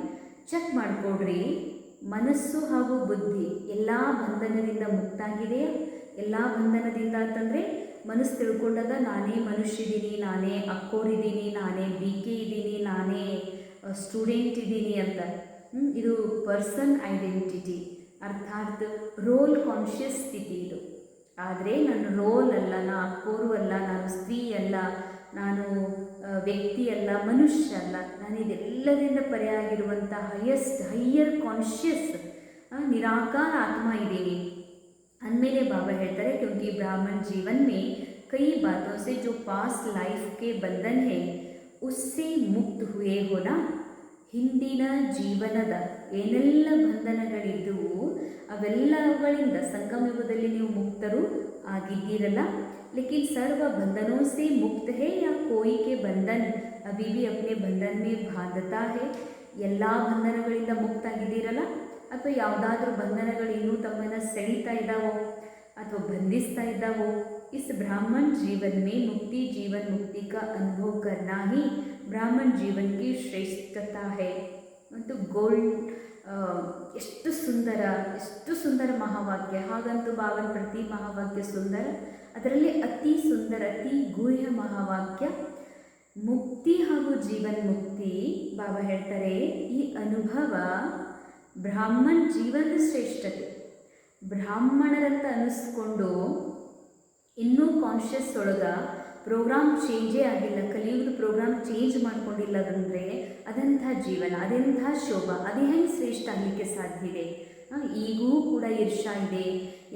ಚೆಕ್ ಮಾಡಿಕೊಡ್ರಿ. ಮನಸ್ಸು ಹಾಗೂ ಬುದ್ಧಿ ಎಲ್ಲ ಬಂಧನದಿಂದ ಮುಕ್ತಾಗಿದೆಯಾ? ಎಲ್ಲ ಬಂಧನದಿಂದ ಅಂತಂದರೆ ಮನಸ್ಸು ತಿಳ್ಕೊಂಡಾಗ ನಾನೇ ಮನುಷ್ಯ ಇದ್ದೀನಿ, ನಾನೇ ಅಕ್ಕೋರಿದ್ದೀನಿ, ನಾನೇ ಬಿ ಕೆ ಇದ್ದೀನಿ, ನಾನೇ ಸ್ಟೂಡೆಂಟ್ ಇದ್ದೀನಿ ಅಂತ. ಇದು ಪರ್ಸನ್ ಐಡೆಂಟಿಟಿ, ಅರ್ಥಾತ್ ರೋಲ್ ಕಾನ್ಷಿಯಸ್ ಸ್ಥಿತಿ ಇದು. ಆದರೆ ನಾನು ರೋಲ್ ಅಲ್ಲ, ನಾನು ಅಕ್ಕೋರು ಅಲ್ಲ, ನಾನು ಸ್ತ್ರೀ ಅಲ್ಲ, ನಾನು ವ್ಯಕ್ತಿ ಅಲ್ಲ, ಮನುಷ್ಯ ಅಲ್ಲ, ನಾನು ಇದೆಲ್ಲದಿಂದ ಪರೆಯಾಗಿರುವಂಥ ಹೈಯರ್ ಕಾನ್ಷಿಯಸ್ ನಿರಾಕಾರ ಆತ್ಮ ಇದ್ದೀನಿ ಅಂದಮೇಲೆ ಬಾಬಾ ಹೇಳ್ತಾರೆ, ಕ್योंकि ब्राह्मण जीवन में कई बातों से जो पास लाइफ के बंधन है उससे मुक्त हुए हो ना. ಹಿಂದಿನ ಜೀವನದ ಏನೆಲ್ಲ ಬಂಧನಗಳಿದ್ದವು ಅವೆಲ್ಲವುಗಳಿಂದ ಸಂಗಮಯುಗದಲ್ಲಿ ನೀವು ಮುಕ್ತರು ಆಗಿದ್ದೀರಲ್ಲ. ಲೇಕಿನ್ ಸರ್ವ ಬಂಧನೋं से मुक्त है या कोई के बंधन अभी भी अपने बंधन में बांधता है? ಎಲ್ಲ ಬಂಧನಗಳಿಂದ ಮುಕ್ತ ಆಗಿದ್ದೀರಲ್ಲ, ಅಥವಾ ಯಾವುದಾದ್ರೂ ಬಂಧನಗಳು ಇನ್ನೂ ತಮ್ಮನ್ನು ಸೆಳೀತಾ ಇದ್ದಾವೋ ಅಥವಾ ಬಂಧಿಸ್ತಾ ಇದ್ದಾವೋ? इस ब्राह्मण जीवन में मुक्ति, जीवन मुक्ति का अनुभव करना ही ब्राह्मण जीवन की ಶ್ರೇಷ್ಠತಾ है. ಮತ್ತು ಗೋಲ್ಡ್ ಎಷ್ಟು ಸುಂದರ ಮಹಾವಾಕ್ಯ. ಹಾಗಂತೂ ಬಾಬನ ಪ್ರತಿ ಮಹಾವಾಕ್ಯ ಸುಂದರ, ಅದರಲ್ಲಿ ಅತಿ ಸುಂದರ ಅತಿ ಗುಹ್ಯ ಮಹಾವಾಕ್ಯ ಮುಕ್ತಿ ಹಾಗೂ ಜೀವನ್ ಮುಕ್ತಿ. ಬಾಬಾ ಹೇಳ್ತಾರೆ, ಈ ಅನುಭವ ಬ್ರಾಹ್ಮಣ ಜೀವನದ ಶ್ರೇಷ್ಠತೆ. ಬ್ರಾಹ್ಮಣರಂತ ಅನ್ನಿಸ್ಕೊಂಡು ಇನ್ನೂ ಕಾನ್ಷಿಯಸ್ ಒಳಗೆ ಪ್ರೋಗ್ರಾಮ್ ಚೇಂಜೇ ಆಗಿಲ್ಲ, ಕಲಿಯುಗದ ಪ್ರೋಗ್ರಾಮ್ ಚೇಂಜ್ ಮಾಡ್ಕೊಂಡಿಲ್ಲ ಅಂದರೆ ಅದಂಥ ಜೀವನ, ಅದೆಂಥ ಶೋಭ, ಅದು ಹೆಂಗೆ ಶ್ರೇಷ್ಠ ಆಗಲಿಕ್ಕೆ ಸಾಧ್ಯ ಇದೆ? ಈಗೂ ಕೂಡ ಈರ್ಷಾ ಇದೆ,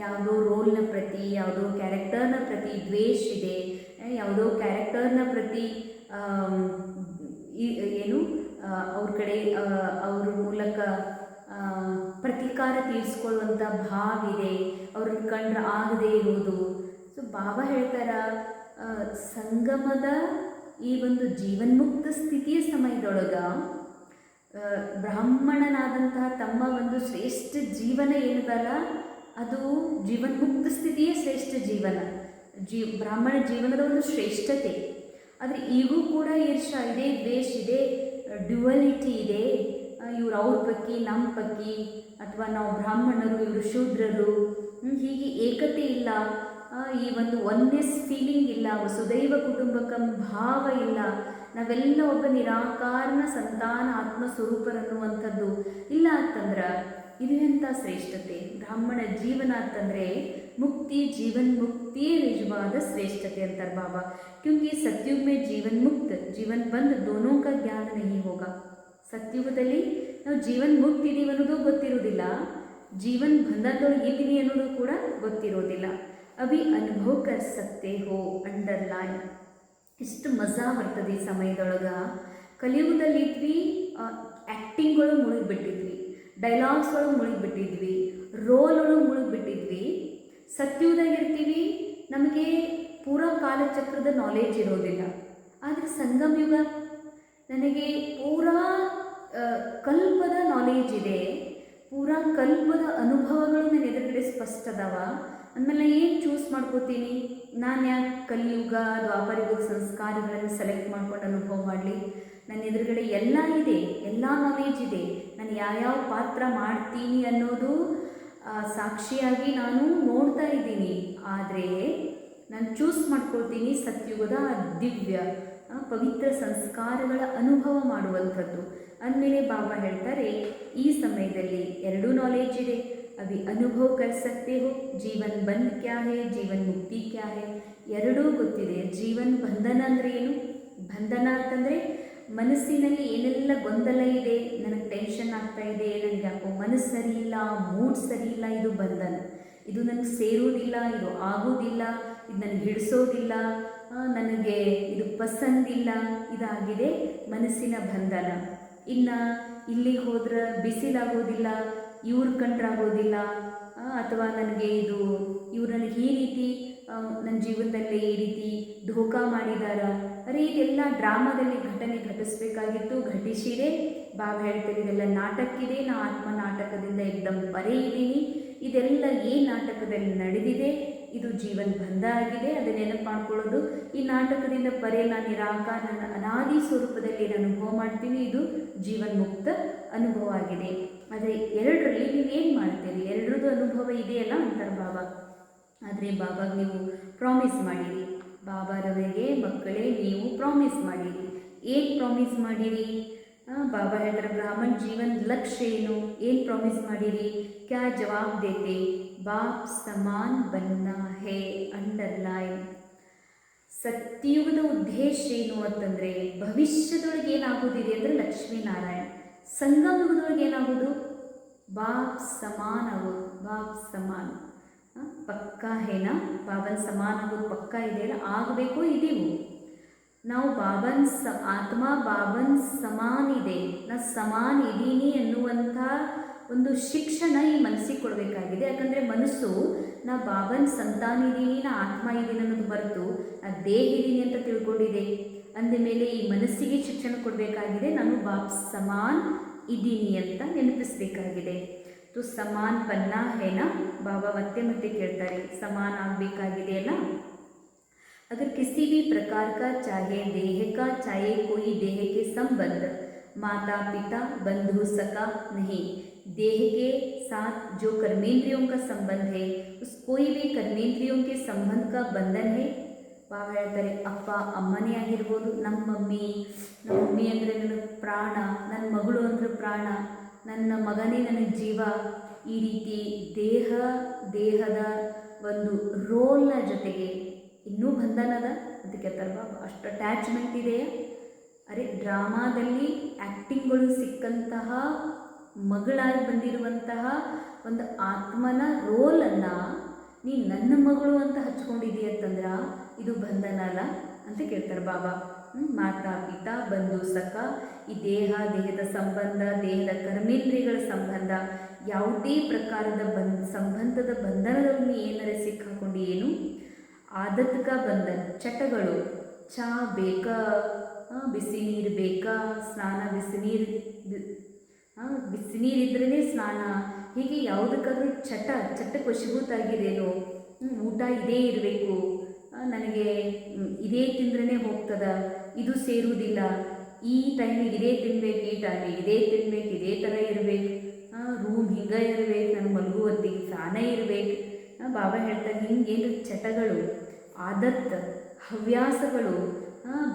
ಯಾವುದೋ ರೋಲ್ನ ಪ್ರತಿ, ಯಾವುದೋ ಕ್ಯಾರೆಕ್ಟರ್ನ ಪ್ರತಿ ದ್ವೇಷ ಇದೆ, ಯಾವುದೋ ಕ್ಯಾರೆಕ್ಟರ್ನ ಪ್ರತಿ ಏನು ಅವ್ರ ಕಡೆ ಅವ್ರ ಮೂಲಕ ಪ್ರತೀಕಾರ ತೀರಿಸ್ಕೊಳ್ಳುವಂಥ ಭಾವ ಇದೆ, ಅವ್ರನ್ನ ಕಂಡ್ರೆ ಆಗದೇ ಇರುವುದು. ಸೊ ಬಾಬಾ ಹೇಳ್ತಾರ, ಸಂಗಮದ ಈ ಒಂದು ಜೀವನ್ಮುಕ್ತ ಸ್ಥಿತಿಯ ಸಮಯದೊಳಗೆ ಬ್ರಾಹ್ಮಣನಾದಂತಹ ತಮ್ಮ ಒಂದು ಶ್ರೇಷ್ಠ ಜೀವನ ಏನದಲ್ಲ, ಅದು ಜೀವನ್ಮುಕ್ತ ಸ್ಥಿತಿಯೇ ಶ್ರೇಷ್ಠ ಜೀವನ, ಬ್ರಾಹ್ಮಣ ಜೀವನದ ಒಂದು ಶ್ರೇಷ್ಠತೆ. ಆದರೆ ಈಗೂ ಕೂಡ ಈರ್ಷಾ ಇದೆ, ದ್ವೇಷ ಇದೆ, ಡ್ಯುವಲಿಟಿ ಇದೆ. ಇವ್ರು ಅವ್ರ ಪೈಕಿ ನಮ್ಮ ಪೈಕಿ, ಅಥವಾ ನಾವು ಬ್ರಾಹ್ಮಣರು ಇವರು ಶೂದ್ರರು, ಹೀಗೆ ಏಕತೆ ಇಲ್ಲ, ಈ ಒಂದು ಒನ್ನೆಸ್ ಫೀಲಿಂಗ್ ಇಲ್ಲ, ವಸುದೈವ ಕುಟುಂಬಕಂ ಭಾವ ಇಲ್ಲ, ನಾವೆಲ್ಲ ಒಬ್ಬ ನಿರಾಕಾರನ ಸಂತಾನ ಆತ್ಮ ಸ್ವರೂಪರನ್ನುವಂಥದ್ದು ಇಲ್ಲ ಅಂತಂದ್ರೆ ಇದು ಎಂಥ ಶ್ರೇಷ್ಠತೆ? ಬ್ರಾಹ್ಮಣ ಜೀವನ ಅಂತಂದರೆ ಮುಕ್ತಿ, ಜೀವನ್ ಮುಕ್ತಿಯೇ ನಿಜವಾದ ಶ್ರೇಷ್ಠತೆ ಅಂತಾರೆ ಬಾಬಾ. ಕ್योंकि सतयुग में जीवन मुक्त जीवन बंद दोनों का ज्ञान नहीं होगा. ಸತ್ಯುಗದಲ್ಲಿ ನಾವು ಜೀವನ್ ಮುಕ್ತ ಇದೀವಿ ಅನ್ನೋದು ಗೊತ್ತಿರೋದಿಲ್ಲ, ಜೀವನ್ ಬಂಧನದೊಳಗೆ ಇದ್ದೀವಿ ಅನ್ನೋದು ಕೂಡ ಗೊತ್ತಿರೋದಿಲ್ಲ. ಅಭಿ ಅನುಭವ ಕರ್ ಸಕ್ತೆ ಹೋ, ಅಂಡರ್ಲೈನ್. ಎಷ್ಟು ಮಜಾ ಬರ್ತದೆ ಈ ಸಮಯದೊಳಗೆ. ಕಲಿಯುಗದಲ್ಲಿ ಇದ್ವಿ, ಆ್ಯಕ್ಟಿಂಗ್ ಒಳಗೆ ಮುಳುಗಿಬಿಟ್ಟಿದ್ವಿ, ಡೈಲಾಗ್ಸ್ ಒಳಗೆ ಮುಳುಗಿಬಿಟ್ಟಿದ್ವಿ, ರೋಲ್ ಒಳಗೆ ಮುಳುಗಿಬಿಟ್ಟಿದ್ವಿ. ಸತ್ಯುಗದಾಗಿರ್ತೀವಿ, ನಮಗೆ ಪೂರಾ ಕಾಲಚಕ್ರದ ನಾಲೆಜ್ ಇರೋದಿಲ್ಲ. ಆದರೆ ಸಂಗಮ ಯುಗ ನನಗೆ ಪೂರಾ ಕಲ್ಪದ ನಾಲೆಜ್ ಇದೆ, ಪೂರಾ ಕಲ್ಪದ ಅನುಭವಗಳು ನನ್ನ ಎದುರುಗಡೆ ಸ್ಪಷ್ಟ ಅದಾವ. ಅಂದಮೇಲೆ ಏನು ಚೂಸ್ ಮಾಡ್ಕೋತೀನಿ, ನಾನು ಯಾಕೆ ಕಲಿಯುಗ ದ್ವಾಪರಯುಗದ ಸಂಸ್ಕಾರಗಳನ್ನು ಸೆಲೆಕ್ಟ್ ಮಾಡ್ಕೊಂಡು ಅನುಭವ ಮಾಡಲಿ? ನನ್ನ ಎದುರುಗಡೆ ಎಲ್ಲ ಇದೆ, ಎಲ್ಲ ನಾಲೇಜ್ ಇದೆ. ನಾನು ಯಾವ್ಯಾವ ಪಾತ್ರ ಮಾಡ್ತೀನಿ ಅನ್ನೋದು ಸಾಕ್ಷಿಯಾಗಿ ನಾನು ನೋಡ್ತಾ ಇದ್ದೀನಿ. ಆದರೆ ನಾನು ಚೂಸ್ ಮಾಡ್ಕೊಳ್ತೀನಿ ಸತ್ಯುಗದ ದಿವ್ಯ ಪವಿತ್ರ ಸಂಸ್ಕಾರಗಳ ಅನುಭವ ಮಾಡುವಂಥದ್ದು. ಅಂದಮೇಲೆ ಬಾಬಾ ಹೇಳ್ತಾರೆ, ಈ ಸಮಯದಲ್ಲಿ ಎರಡೂ ನಾಲೇಜ್ ಇದೆ. ಅಭಿ ಅನುಭವ ಕರ್ ಸಕ್ತೆ ಹೋ, ಜೀವನ್ ಬಂಧ್ ಕ್ಯಾ ಹೇ, ಜೀವನ್ ಮುಕ್ತಿ ಕ್ಯಾ ಹೇ, ಎರಡೂ ಗೊತ್ತಿದೆ. ಜೀವನ್ ಬಂಧನ ಅಂದರೆ ಏನು? ಬಂಧನ ಅಂತಂದರೆ ಮನಸ್ಸಿನಲ್ಲಿ ಏನೆಲ್ಲ ಗೊಂದಲ ಇದೆ, ನನಗೆ ಟೆನ್ಷನ್ ಆಗ್ತಾ ಇದೆ, ನನಗೆ ಯಾಕೋ ಮನಸ್ಸು ಸರಿ ಇಲ್ಲ, ಮೂಡ್ ಸರಿ ಇಲ್ಲ, ಇದು ಬಂಧನ. ಇದು ನನಗೆ ಸೇರುವುದಿಲ್ಲ, ಇದು ಆಗೋದಿಲ್ಲ, ಇದು ನನಗೆ ಹಿಡಿಸೋದಿಲ್ಲ, ನನಗೆ ಇದು ಪಸಂದಿಲ್ಲ, ಇದಾಗಿದೆ ಮನಸ್ಸಿನ ಬಂಧನ. ಇನ್ನು ಇಲ್ಲಿಗೆ ಹೋದ್ರೆ ಬಿಸಿಲಾಗೋದಿಲ್ಲ, ಇವ್ರ ಕಂಡ್ರಾಗೋದಿಲ್ಲ, ಅಥವಾ ನನಗೆ ಇವ್ರು ನನಗೆ ಈ ರೀತಿ ನನ್ನ ಜೀವನದಲ್ಲಿ ಈ ರೀತಿ ಧೋಕಾ ಮಾಡಿದಾರ, ಅರೆ ಇದೆಲ್ಲ ಡ್ರಾಮಾದಲ್ಲಿ ಘಟನೆ ಘಟಿಸ್ಬೇಕಾಗಿತ್ತು, ಘಟಿಸಿದೆ. ಬಾಬಾ ಹೇಳ್ತಾರೆ ಇದೆಲ್ಲ ನಾಟಕಿದೆ, ನಾ ಆತ್ಮ ನಾಟಕದಿಂದ ಏಕ್ದಮ್ ಪರೇ ಇದ್ದೀನಿ. ಇದೆಲ್ಲ ಏನು ನಾಟಕದಲ್ಲಿ ನಡೆದಿದೆ, ಇದು ಜೀವನ ಬಂಧ ಆಗಿದೆ. ಅದನ್ನ ನೆನಪು ಮಾಡ್ಕೊಳ್ಳೋದು, ಈ ನಾಟಕದಿಂದ ಪರೇ ನಾನು ನಿರಾಕಾರ ನನ್ನ ಅನಾದಿ ಸ್ವರೂಪದಲ್ಲಿ ಏನು ಅನುಭವ ಮಾಡ್ತೀನಿ, ಇದು ಜೀವನ್ ಮುಕ್ತ ಅನುಭವ ಆಗಿದೆ. ಆದರೆ ಎರಡರಲ್ಲಿ ನೀವೇನು ಮಾಡ್ತೀರಿ? ಎರಡರದ್ದು ಅನುಭವ ಇದೆಯಲ್ಲ ಅಂತಾರೆ ಬಾಬಾ. ಆದರೆ ಬಾಬಾಗೆ ನೀವು ಪ್ರಾಮಿಸ್ ಮಾಡಿರಿ, ಬಾಬಾರವರಿಗೆ ಮಕ್ಕಳೇ ನೀವು ಪ್ರಾಮಿಸ್ ಮಾಡಿರಿ. ಏನು ಪ್ರಾಮಿಸ್ ಮಾಡಿರಿ? ಬಾಬಾ ಹೇಳ್ತಾರೆ ಬ್ರಾಹ್ಮಣ ಜೀವನ ಲಕ್ಷ್ಯ ಏನು? ಏನು ಪ್ರಾಮಿಸ್ ಮಾಡಿರಿ? ಕ್ಯಾ ಜವಾಬ್ ದೇತೆ? ಬಾಪ್ ಸಮಾನ್ ಬನ್ನ ಹೇ. ಅಂಡರ್ಲೈನ್. ಸತ್ಯಯುಗದ ಉದ್ದೇಶ ಏನು ಅಂತಂದರೆ, ಭವಿಷ್ಯದೊಳಗೆ ಏನಾಗೋದಿದೆ ಅಂದರೆ ಲಕ್ಷ್ಮೀನಾರಾಯಣ. ಸಂಗಮಯುಗದೊಳಗೆ ಏನಾಗೋದು? ಬಾಪ್ ಸಮಾನ್ ಆಗೋದು. ಬಾಪ್ ಸಮಾನ್ ಪಕ್ಕಾ ಹೇನಾ? ಬಾಬನ್ ಸಮಾನ ಆಗೋದು ಪಕ್ಕಾ ಇದೆಯಲ್ಲ, ಆಗಬೇಕು. ಇದೀವು ನಾವು ಬಾಬನ್ ಆತ್ಮ ಬಾಬನ್ ಸಮಾನ್ ಇದೆ, ನಾ ಸಮಾನ್ ಇದ್ದೀನಿ ಎನ್ನುವಂಥ ಒಂದು ಶಿಕ್ಷಣ ಈ ಮನಸ್ಸಿಗೆ ಕೊಡಬೇಕಾಗಿದೆ. ಯಾಕಂದರೆ ಮನಸ್ಸು ನಾ ಬಾಬನ್ ಸಂತಾನ ಇದ್ದೀನಿ, ನಾ ಆತ್ಮ ಇದ್ದೀನಿ ಅನ್ನೋದು ಬರೆದು ನಾ ದೇಹ ಇದ್ದೀನಿ ಅಂತ ತಿಳ್ಕೊಂಡಿದೆ. ಅಂದಮೇಲೆ ಈ ಮನಸ್ಸಿಗೆ ಶಿಕ್ಷಣ ಕೊಡಬೇಕಾಗಿದೆ, ನಾನು ಬಾಪ್ ಸಮಾನ್ ಇದ್ದೀನಿ ಅಂತ ನೆನಪಿಸ್ಬೇಕಾಗಿದೆ. तो समान बनना है ना? बाबा ಮತ್ತೆ ಮತ್ತೆ ಕೇಳ್ತಾರೆ, समान ಆಗಬೇಕಾಗಿದೆ ಅಲ್ಲ. अगर किसी भी प्रकार का चाहे देह का चाहे कोई देह के संबंध माता पिता बंधु सका नहीं, देह के साथ जो कर्मेंद्रियों का संबंध है उस कोई भी कर्मेंद्रियों के संबंध का बंधन है. ಬಾಬಾ ಹೇಳ್ತಾರೆ, ಅಪ್ಪ ಅಮ್ಮನೇ ಆಗಿರ್ಬೋದು, ನಮ್ಮ ಮಮ್ಮಿ ಅಂದರೆ ನನಗೆ ಪ್ರಾಣ, ನನ್ನ ಮಗಳು ಅಂದರೆ ಪ್ರಾಣ, ನನ್ನ ಮಗನೇ ನನಗೆ ಜೀವ. ಈ ರೀತಿ ದೇಹದ ಒಂದು ರೋಲ್ನ ಜೊತೆಗೆ ಇನ್ನೂ ಬಂಧನದ ಅಂತ ಕೇಳ್ತಾರೆ ಬಾಬಾ. ಅಷ್ಟು ಅಟ್ಯಾಚ್ಮೆಂಟ್ ಇದೆಯಾ? ಅರೆ ಡ್ರಾಮಾದಲ್ಲಿ ಆ್ಯಕ್ಟಿಂಗ್ಗಳು ಸಿಕ್ಕಂತಹ ಮಗಳಾಗಿ ಬಂದಿರುವಂತಹ ಒಂದು ಆತ್ಮನ ರೋಲನ್ನು ನೀನು ನನ್ನ ಮಗಳು ಅಂತ ಹಚ್ಕೊಂಡಿದ್ದೀಯ ಅಂತಂದ್ರೆ ಇದು ಬಂಧನ ಅಲ್ಲ ಅಂತ ಕೇಳ್ತಾರೆ ಬಾಬಾ. ಮಾತಾ ಪಿತಾ ಬಂಧು ಸಖ, ಈ ದೇಹದ ಸಂಬಂಧ, ದೇಹದ ಕರ್ಮೇಂದ್ರಿಯಗಳ ಸಂಬಂಧ, ಯಾವುದೇ ಪ್ರಕಾರದ ಸಂಬಂಧದ ಬಂಧನದಲ್ಲಿ ಏನಾರ ಸಿಕ್ಕಾಕೊಂಡು ಏನು ಆದತ್ಕ ಬಂಧನ, ಚಟಗಳು, ಚಾ ಬೇಕಾ, ಬಿಸಿ ನೀರು ಬೇಕಾ, ಸ್ನಾನ ಬಿಸಿ ನೀರಿದ್ರೇ ಸ್ನಾನ, ಹೀಗೆ ಯಾವುದಕ್ಕಾದ್ರೂ ಚಟಕ್ಕೆ ವಶೀಭೂತಾಗಿರೇನೋ, ಊಟ ಇದೇ ಇರಬೇಕು, ನನಗೆ ಇದೇ ತಿಂದ್ರೇ ಹೋಗ್ತದ, ಇದು ಸೇರುವುದಿಲ್ಲ, ಈ ಟೈಮಿಗೆ ಇದೇ ತಿನ್ಬೇಕು, ಈ ಟೈಮಿಗೆ ಇದೇ ತಿನ್ಬೇಕು, ಇದೇ ಥರ ಇರಬೇಕು, ರೂಮ್ ಹಿಂಗೆ ಇರಬೇಕು, ನನ್ನ ಮಲಗುವತ್ತಿಗೆ ಫ್ಯಾನೇ ಇರಬೇಕು. ಬಾಬಾ ಹೇಳ್ತಾರೆ ಹಿಂಗೇನು ಚಟಗಳು, ಆದತ್, ಹವ್ಯಾಸಗಳು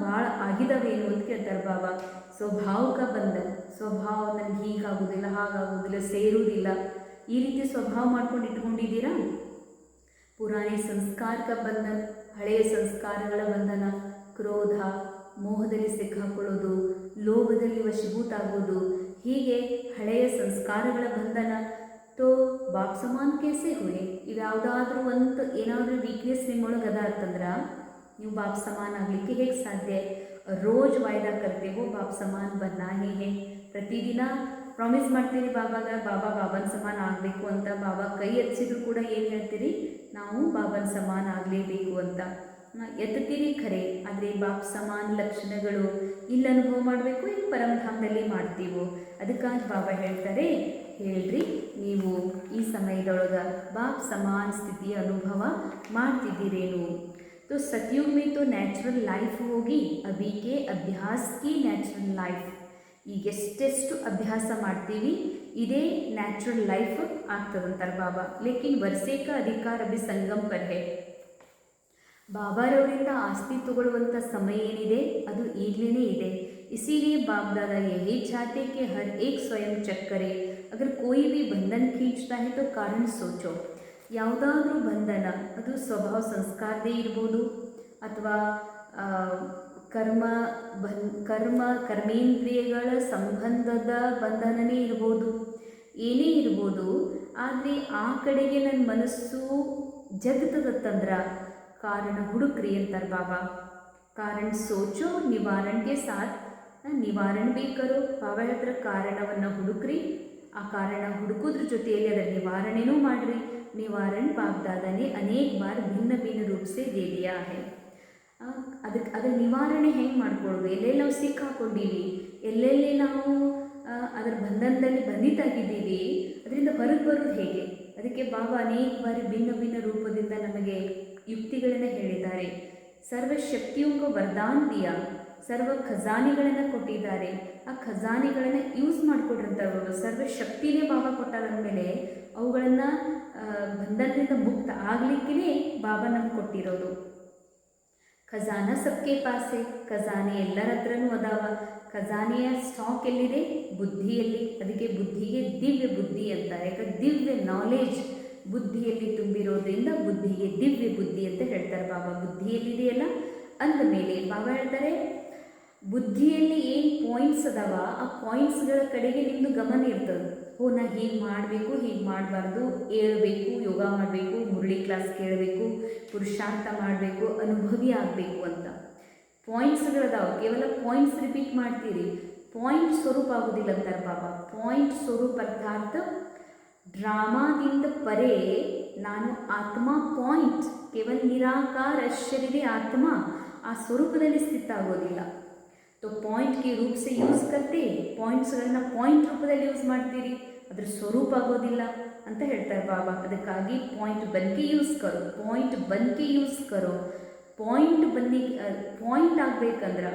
ಭಾಳ ಆಗಿದಾವೇನು ಅಂತ ಕೇಳ್ತಾರೆ ಬಾಬಾ. ಸ್ವಭಾವಕ ಬಂಧನ, ಸ್ವಭಾವ ನನಗೆ ಹೀಗಾಗೋದಿಲ್ಲ, ಹಾಗಾಗೋದಿಲ್ಲ, ಸೇರುವುದಿಲ್ಲ, ಈ ರೀತಿ ಸ್ವಭಾವ ಮಾಡ್ಕೊಂಡು ಇಟ್ಕೊಂಡಿದ್ದೀರಾ. ಪುರಾಣಿ ಸಂಸ್ಕಾರಕ ಬಂಧನ, ಹಳೆಯ ಸಂಸ್ಕಾರಗಳ ಬಂಧನ, ಕ್ರೋಧ, ಮೋಹದಲ್ಲಿ ಸಿಕ್ಕಾಕೊಳ್ಳೋದು, ಲೋಭದಲ್ಲಿ ವಶೀಭೂತ ಆಗೋದು, ಹೀಗೆ ಹಳೆಯ ಸಂಸ್ಕಾರಗಳ ಬಂಧನ. ತೋ ಬಾಪ್ ಸಮಾನ್ ಕೇಸೆ ಹುಯೆ? ಇವ್ಯಾವುದಾದ್ರೂ ಒಂದು ಏನಾದರೂ ವೀಕ್ನೆಸ್ ನಿಮ್ಮೊಳಗೆ ಅದ ಅಂತಂದ್ರೆ ನೀವು ಬಾಪ್ ಸಮಾನ್ ಆಗಲಿಕ್ಕೆ ಹೇಗೆ ಸಾಧ್ಯ? ರೋಜ್ ವಾಯ್ದಾ ಕರ್ತೇವೋ ಬಾಪ್ ಸಮಾನ್ ಬನ್ನ ಹೀಗೆ ಪ್ರತಿದಿನ ಪ್ರಾಮಿಸ್ ಮಾಡ್ತೀರಿ ಬಾಬಾಗ, ಬಾಬನ್ ಸಮಾನ ಆಗಬೇಕು ಅಂತ. ಬಾಬಾ ಕೈ ಎತ್ತಿಸಿದ್ರು ಕೂಡ ಏನು ಹೇಳ್ತೀರಿ? ನಾವು ಬಾಬನ್ ಸಮಾನ ಆಗಲೇಬೇಕು ಅಂತ ಎತ್ತುತ್ತೀರಿ ಖರೆ. ಆದರೆ ಬಾಪ್ ಸಮಾನ ಲಕ್ಷಣಗಳು ಇಲ್ಲಿ ಅನುಭವ ಮಾಡಬೇಕು, ಇಲ್ಲಿ ಪರಮಧಾಮದಲ್ಲಿ ಮಾಡಬೇಕು. ಮಾಡ್ತೀವೋ. ಅದಕ್ಕಾಗಿ ಬಾಬಾ ಹೇಳ್ತಾರೆ, ಹೇಳ್ರಿ ನೀವು ಈ ಸಮಯದೊಳಗೆ ಬಾಪ್ ಸಮಾನ ಸ್ಥಿತಿಯ ಅನುಭವ ಮಾಡ್ತಿದ್ದೀರೇನು. तो सतयुग में तो ನ್ಯಾಚುರಲ್ ಲೈಫ್ ಹೋಗಿ ಅಭಿ ಕೆ ಅಭ್ಯಾಸ ಕಿ ನ್ಯಾಚುರಲ್ ಲೈಫ್. ಈಗ ಎಷ್ಟೆಷ್ಟು ಅಭ್ಯಾಸ ಮಾಡ್ತೀವಿ ಇದೇ ನ್ಯಾಚುರಲ್ ಲೈಫ್ ಆಗ್ತದಂತಾರೆ ಬಾಬಾ. ಲೇಕಿನ್ ವರ್ಷೆ ಕಾ ಅಧಿಕಾರ ಅಭಿ ಸಂಗಮ್ ಪರ್ ಹೈ. ಬಾಬಾರವರಿಂದ ಆಸ್ತಿ ತಗೊಳ್ಳುವಂಥ ಸಮಯ ಏನಿದೆ ಅದು ಈಗಲೇ ಇದೆ. इसीलिए बाप दादा यही चाहते कि हर एक स्वयं चेक करे. अगर कोई भी बंधन खींचता है तो कारण सोचो. ಯಾವುದಾದ್ರೂ ಬಂಧನ ಅದು ಸ್ವಭಾವ ಸಂಸ್ಕಾರದೇ ಇರ್ಬೋದು, ಅಥವಾ ಕರ್ಮೇಂದ್ರಿಯಗಳ ಸಂಬಂಧದ ಬಂಧನನೇ ಇರ್ಬೋದು, ಏನೇ ಇರ್ಬೋದು. ಆದರೆ ಆ ಕಡೆಗೆ ನನ್ನ ಮನಸ್ಸು ಜಗತ್ತದತ್ತಂದ್ರೆ ಕಾರಣ ಹುಡುಕ್ರಿ ಅಂತಾರೆ ಬಾಬಾ. ಕಾರಣ ಸೋಚೋ ನಿವಾರಣೆಗೆ ಸಾಥ್ ನಿವಾರಣೆ ಬೇಕರೋ. ಬಾಬಾ ಹೇಳ್ತಾರೆ ಕಾರಣವನ್ನು ಹುಡುಕ್ರಿ, ಆ ಕಾರಣ ಹುಡುಕೋದ್ರ ಜೊತೆಯಲ್ಲಿ ಅದರ ನಿವಾರಣೆನೂ ಮಾಡಿರಿ. निवारण बाप दादा ने अनेक बार भिन्न भिन्न रूप से दे दिया है. ಅದರ ನಿವಾರಣೆ ಹೆಂಗೆ ಮಾಡ್ಕೊಳ್ಳೋದು, ಎಲ್ಲೆಲ್ಲಿ ನಾವು ಸಿಕ್ಕಾಕೊಂಡಿವಿ, ಎಲ್ಲೆಲ್ಲಿ ನಾವು ಅದರ ಬಂಧನದಲ್ಲಿ ಬಂಧಿತಾಗಿದ್ದೀವಿ, ಅದರಿಂದ ಹೊರಗೆ ಬರೋದು ಹೇಗೆ. ಅದಕ್ಕೆ ಬಾಬಾ ಅನೇಕ ಬಾರಿ ಭಿನ್ನ ಭಿನ್ನ ರೂಪದಿಂದ ನಮಗೆ ಯುಕ್ತಿಗಳನ್ನು ಹೇಳಿದ್ದಾರೆ. ಸರ್ವಶಕ್ತಿಯಂಗೂ ವರದಾನ ದಿಯ, ಸರ್ವ ಖಜಾನೆಗಳನ್ನು ಕೊಟ್ಟಿದ್ದಾರೆ. ಆ ಖಜಾನೆಗಳನ್ನು ಯೂಸ್ ಮಾಡಿಕೊಡ್ರಂಥವ್ರು. ಸರ್ವಶಕ್ತಿನೇ ಬಾಬಾ ಕೊಟ್ಟಾರಂದಮೇಲೆ ಅವುಗಳನ್ನು ಬಂಧನದಿಂದ ಮುಕ್ತ ಆಗಲಿಕ್ಕೇ ಬಾಬಾ ನಮ್ಗೆ ಕೊಟ್ಟಿರೋದು. ಖಜಾನ ಸಬ್ಕೆ ಪಾಸೆ, ಖಜಾನೆ ಎಲ್ಲರ ಹತ್ರನೂ ಅದಾವ. ಖಜಾನೆಯ ಸ್ಟಾಕ್ ಎಲ್ಲಿದೆ? ಬುದ್ಧಿಯಲ್ಲಿ. ಅದಕ್ಕೆ ಬುದ್ಧಿಗೆ ದಿವ್ಯ ಬುದ್ಧಿ ಅಂತಾರೆ. ಯಾಕಂದ್ರೆ ದಿವ್ಯ ನಾಲೆಜ್ ಬುದ್ಧಿಯಲ್ಲಿ ತುಂಬಿರೋದ್ರಿಂದ ಬುದ್ಧಿಗೆ ದಿವ್ಯ ಬುದ್ಧಿ ಅಂತ ಹೇಳ್ತಾರೆ ಬಾಬಾ. ಬುದ್ಧಿಯಲ್ಲಿದೆಯಲ್ಲ ಅಂದಮೇಲೆ ಬಾಬಾ ಹೇಳ್ತಾರೆ ಬುದ್ಧಿಯಲ್ಲಿ ಏನು ಪಾಯಿಂಟ್ಸ್ ಅದಾವ ಆ ಪಾಯಿಂಟ್ಸ್ಗಳ ಕಡೆಗೆ ನಿಮ್ಮದು ಗಮನ ಇರ್ತದೆ. ಓ ನಾ ಹೀಗೆ ಮಾಡಬೇಕು, ಹೀಗೆ ಮಾಡಬಾರ್ದು, ಏಳಬೇಕು, ಯೋಗ ಮಾಡಬೇಕು, ಮುರಳಿ ಕ್ಲಾಸ್ ಕೇಳಬೇಕು, ಪುರುಷಾರ್ಥ ಮಾಡಬೇಕು, ಅನುಭವಿ ಆಗಬೇಕು ಅಂತ ಪಾಯಿಂಟ್ಸ್ಗಳದಾವ. ಕೇವಲ ಪಾಯಿಂಟ್ಸ್ ರಿಪೀಟ್ ಮಾಡ್ತೀರಿ, ಪಾಯಿಂಟ್ ಸ್ವರೂಪ ಆಗೋದಿಲ್ಲ ಅಂತಾರೆ ಬಾಬಾ. ಪಾಯಿಂಟ್ ಸ್ವರೂಪ ಅರ್ಥಾತ್ ಡ್ರಾಮಾದಿಂದ ಪರೇ ನಾನು ಆತ್ಮ ಪಾಯಿಂಟ್, ಕೇವಲ ನಿರಾಕಾರ ಶರೀರ ಆತ್ಮ ಆ ಸ್ವರೂಪದಲ್ಲಿ ಸ್ಥಿತ ಆಗೋದಿಲ್ಲ. तो पॉइंट के रूप से ಯೂಸ್ करते ಪಾಯಿಂಟ್ಸ್ಗಳನ್ನ ಪಾಯಿಂಟ್ ರೂಪದಲ್ಲಿ ಯೂಸ್ ಮಾಡ್ತೀರಿ, ಅದ್ರ ಸ್ವರೂಪ ಆಗೋದಿಲ್ಲ ಅಂತ ಹೇಳ್ತಾರೆ ಬಾಬಾ. ಅದಕ್ಕಾಗಿ ಪಾಯಿಂಟ್ ಬನ್ಕೆ ಯೂಸ್ ಕರೋ, ಪಾಯಿಂಟ್ ಬನ್ಕೆ ಯೂಸ್ ಕರೋ. ಪಾಯಿಂಟ್ ಆಗಬೇಕಂದ್ರೆ,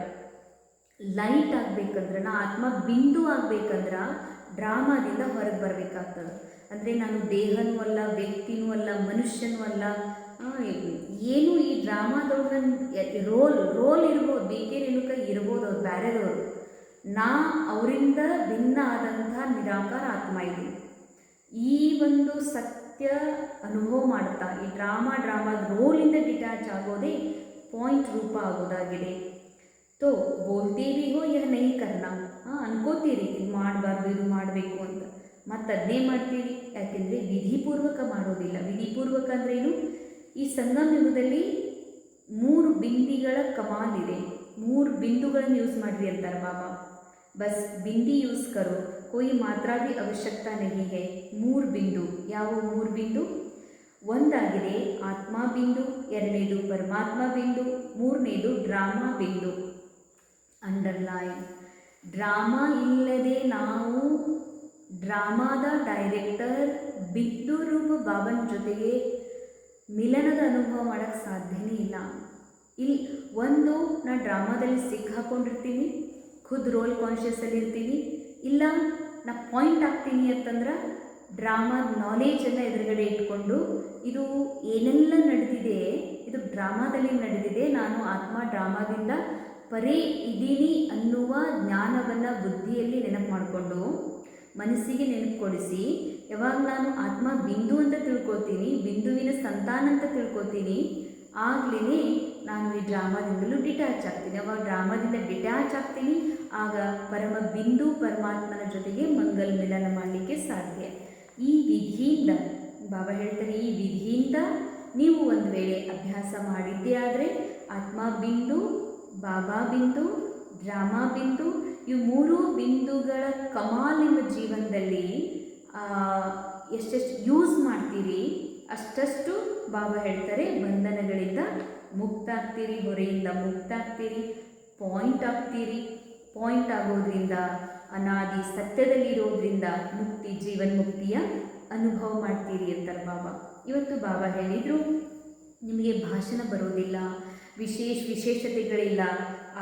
ಲೈಟ್ ಆಗಬೇಕಂದ್ರೆ, ನಾ ಆತ್ಮ ಬಿಂದು ಆಗಬೇಕಂದ್ರೆ ಡ್ರಾಮಾದಿಂದ ಹೊರಗೆ ಬರಬೇಕಾಗ್ತದೆ. ಅಂದರೆ ನಾನು ದೇಹನೂ ಅಲ್ಲ, ವ್ಯಕ್ತಿನೂ ಅಲ್ಲ, ಮನುಷ್ಯನೂ ಅಲ್ಲ, ಏನು ಈ ಡ್ರಾಮಾದೊಳಗೆ ರೋಲ್ ಇರ್ಬೋದು, ಬೇಕೆ ರೇಣುಕ ಇರ್ಬೋದು, ಅವ್ರು ಬೇರೆದವರು. ನಾ ಅವರಿಂದ ಭಿನ್ನ ಆದಂಥ ನಿರಾಕಾರ ಆತ್ಮ ಇದೆ. ಈ ಒಂದು ಸತ್ಯ ಅನುಭವ ಮಾಡ್ತಾ ಈ ಡ್ರಾಮಾದ ರೋಲಿಂದ ಡಿಟ್ಯಾಚ್ ಆಗೋದೇ ಪಾಯಿಂಟ್ ರೂಪ ಆಗೋದಾಗಿದೆ. ತೋ ಬೋಲ್ತೇ ಭೀ ಹೋ ಯಹ ನಹೀ ಕರ್ನಾ, ಅನ್ಕೋತೀರಿ ಇದು ಮಾಡಬಾರ್ದು, ಇದು ಮಾಡಬೇಕು ಅಂತ, ಮತ್ತು ಅದನ್ನೇ ಮಾಡ್ತೀರಿ. ಯಾಕೆಂದರೆ ವಿಧಿಪೂರ್ವಕ ಮಾಡೋದಿಲ್ಲ. ವಿಧಿಪೂರ್ವಕ ಅಂದ್ರೇನು? ಈ ಸಂಗಮ ಯುಗದಲ್ಲಿ 3 ಬಿಂದಿಗಳ ಕಮಾಲಿದೆ. 3 ಬಿಂದುಗಳನ್ನು ಯೂಸ್ ಮಾಡಿರಿ ಅಂತಾರೆ ಬಾಬಾ. ಬಸ್ ಬಿಂದಿ ಯೂಸ್ ಕರೋ, कोई मात्रा भी आवश्यकता नहीं है. 3 ಬಿಂದು. ಯಾವ 3 ಬಿಂದು? ಒಂದಾಗಿದೆ ಆತ್ಮ ಬಿಂದು, ಎರಡನೇದು ಪರಮಾತ್ಮ ಬಿಂದು, ಮೂರನೇದು ಡ್ರಾಮಾ ಬಿಂದು. ಅಂಡರ್ಲೈನ್. ಡ್ರಾಮಾ ಇಲ್ಲದೆ ನಾವು ಡ್ರಾಮಾದ ಡೈರೆಕ್ಟರ್ ಬಿಂದು ರೂಪ ಬಾಬನ ಜೊತೆಗೆ ಮಿಲನದ ಅನುಭವ ಮಾಡೋಕ್ಕೆ ಸಾಧ್ಯನೇ ಇಲ್ಲ. ಇಲ್ಲಿ ಒಂದು ನಾ ಡ್ರಾಮಾದಲ್ಲಿ ಸಿಕ್ಕಾಕೊಂಡಿರ್ತೀನಿ, ಖುದ್ ರೋಲ್ ಕಾನ್ಷಿಯಸ್ಸಲ್ಲಿ ಇರ್ತೀನಿ, ಇಲ್ಲ ನಾ ಪಾಯಿಂಟ್ ಆಗ್ತೀನಿ ಅಂತಂದ್ರೆ ಡ್ರಾಮಾದ ನಾಲೇಜನ್ನು ಎದುರುಗಡೆ ಇಟ್ಕೊಂಡು ಇದು ಏನೆಲ್ಲ ನಡೆದಿದೆ, ಇದು ಡ್ರಾಮಾದಲ್ಲಿ ನಡೆದಿದೆ, ನಾನು ಆತ್ಮ ಡ್ರಾಮಾದಿಂದ ಪರೇ ಇದ್ದೀನಿ ಅನ್ನುವ ಜ್ಞಾನವನ್ನು ಬುದ್ಧಿಯಲ್ಲಿ ನೆನಪು ಮಾಡಿಕೊಂಡು ಮನಸ್ಸಿಗೆ ನೆನಪು ಕೊಡಿಸಿ, ಯಾವಾಗ ನಾನು ಆತ್ಮ ಬಿಂದು ಅಂತ ತಿಳ್ಕೊತೀನಿ, ಬಿಂದುವಿನ ಸಂತಾನ ಅಂತ ತಿಳ್ಕೊತೀನಿ, ಆಗಲೇ ನಾನು ಈ ಡ್ರಾಮಾದಿಂದಲೂ ಡಿಟ್ಯಾಚ್ ಆಗ್ತೀನಿ. ಯಾವಾಗ ಡ್ರಾಮಾದಿಂದ ಡಿಟ್ಯಾಚ್ ಆಗ್ತೀನಿ ಆಗ ಪರಮ ಬಿಂದು ಪರಮಾತ್ಮನ ಜೊತೆಗೆ ಮಂಗಲ್ ಮಿಲನ ಮಾಡಲಿಕ್ಕೆ ಸಾಧ್ಯ. ಈ ವಿಧಿಯಿಂದ ಬಾಬಾ ಹೇಳ್ತಾರೆ, ಈ ವಿಧಿಯಿಂದ ನೀವು ಒಂದು ವೇಳೆ ಅಭ್ಯಾಸ ಮಾಡಿದ್ದೇ ಆದರೆ ಆತ್ಮ ಬಿಂದು, ಬಾಬಾ ಬಿಂದು, ಡ್ರಾಮಾ ಬಿಂದು, ಇವು 3 ಬಿಂದುಗಳ ಕಮಾಲ್ ನಿಮ್ಮ ಜೀವನದಲ್ಲಿ ಎಷ್ಟೆಷ್ಟು ಯೂಸ್ ಮಾಡ್ತೀರಿ ಅಷ್ಟಷ್ಟು ಬಾಬಾ ಹೇಳ್ತಾರೆ ಮುಕ್ತ ಆಗ್ತೀರಿ, ಹೊರೆಯಿಂದ ಮುಕ್ತ ಆಗ್ತೀರಿ, ಪಾಯಿಂಟ್ ಆಗ್ತೀರಿ. ಪಾಯಿಂಟ್ ಆಗೋದ್ರಿಂದ, ಅನಾದಿ ಸತ್ಯದಲ್ಲಿರೋದ್ರಿಂದ ಜೀವನ್ಮುಕ್ತಿಯ ಅನುಭವ ಮಾಡ್ತೀರಿ ಅಂತಾರೆ ಬಾಬಾ. ಇವತ್ತು ಬಾಬಾ ಹೇಳಿದರು, ನಿಮಗೆ ಭಾಷಣ ಬರೋದಿಲ್ಲ, ವಿಶೇಷತೆಗಳಿಲ್ಲ,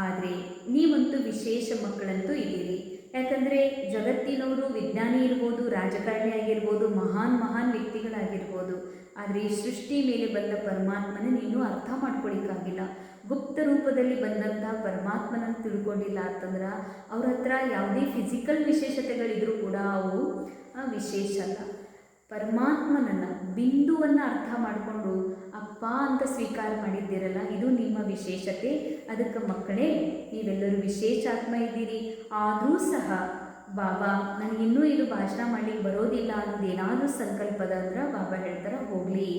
ಆದರೆ ನೀವಂತೂ ವಿಶೇಷ ಮಕ್ಕಳಂತೂ ಇದ್ದೀರಿ. ಯಾಕಂದರೆ ಜಗತ್ತಿನವರು ವಿಜ್ಞಾನಿ ಇರ್ಬೋದು, ರಾಜಕಾರಣಿ ಆಗಿರ್ಬೋದು, ಮಹಾನ್ ವ್ಯಕ್ತಿಗಳಾಗಿರ್ಬೋದು, ಆದರೆ ಈ ಸೃಷ್ಟಿ ಮೇಲೆ ಬಂದ ಪರಮಾತ್ಮನ ನೀನು ಅರ್ಥ ಮಾಡ್ಕೊಳ್ಳಿಕ್ಕಾಗಿಲ್ಲ. ಗುಪ್ತ ರೂಪದಲ್ಲಿ ಬಂದಂತಹ ಪರಮಾತ್ಮನನ್ನು ತಿಳ್ಕೊಂಡಿಲ್ಲ ಅಂತಂದ್ರೆ ಅವ್ರ ಹತ್ರ ಯಾವುದೇ ಫಿಸಿಕಲ್ ವಿಶೇಷತೆಗಳಿದ್ರೂ ಕೂಡ ಅವು ವಿಶೇಷ ಅಲ್ಲ. ಪರಮಾತ್ಮನನ್ನು, ಬಿಂದುವನ್ನು ಅರ್ಥ ಮಾಡಿಕೊಂಡು ಅಪ್ಪ ಅಂತ ಸ್ವೀಕಾರ ಮಾಡಿದ್ದೀರಲ್ಲ, ಇದು ನಿಮ್ಮ ವಿಶೇಷತೆ. ಅದಕ್ಕೆ ಮಕ್ಕಳೇ, ನೀವೆಲ್ಲರೂ ವಿಶೇಷ ಆತ್ಮ ಇದ್ದೀರಿ. ಆದರೂ ಸಹ ಬಾಬಾ ನನಗಿನ್ನೂ ಇದು ಭಾಷಣ ಮಾಡಲಿಕ್ಕೆ ಬರೋದಿಲ್ಲ ಅನ್ನೋದೇನಾದರೂ ಸಂಕಲ್ಪದ ಅಂದ್ರೆ ಬಾಬಾ ಹೇಳ್ತಾರೆ, ಹೋಗಲಿ,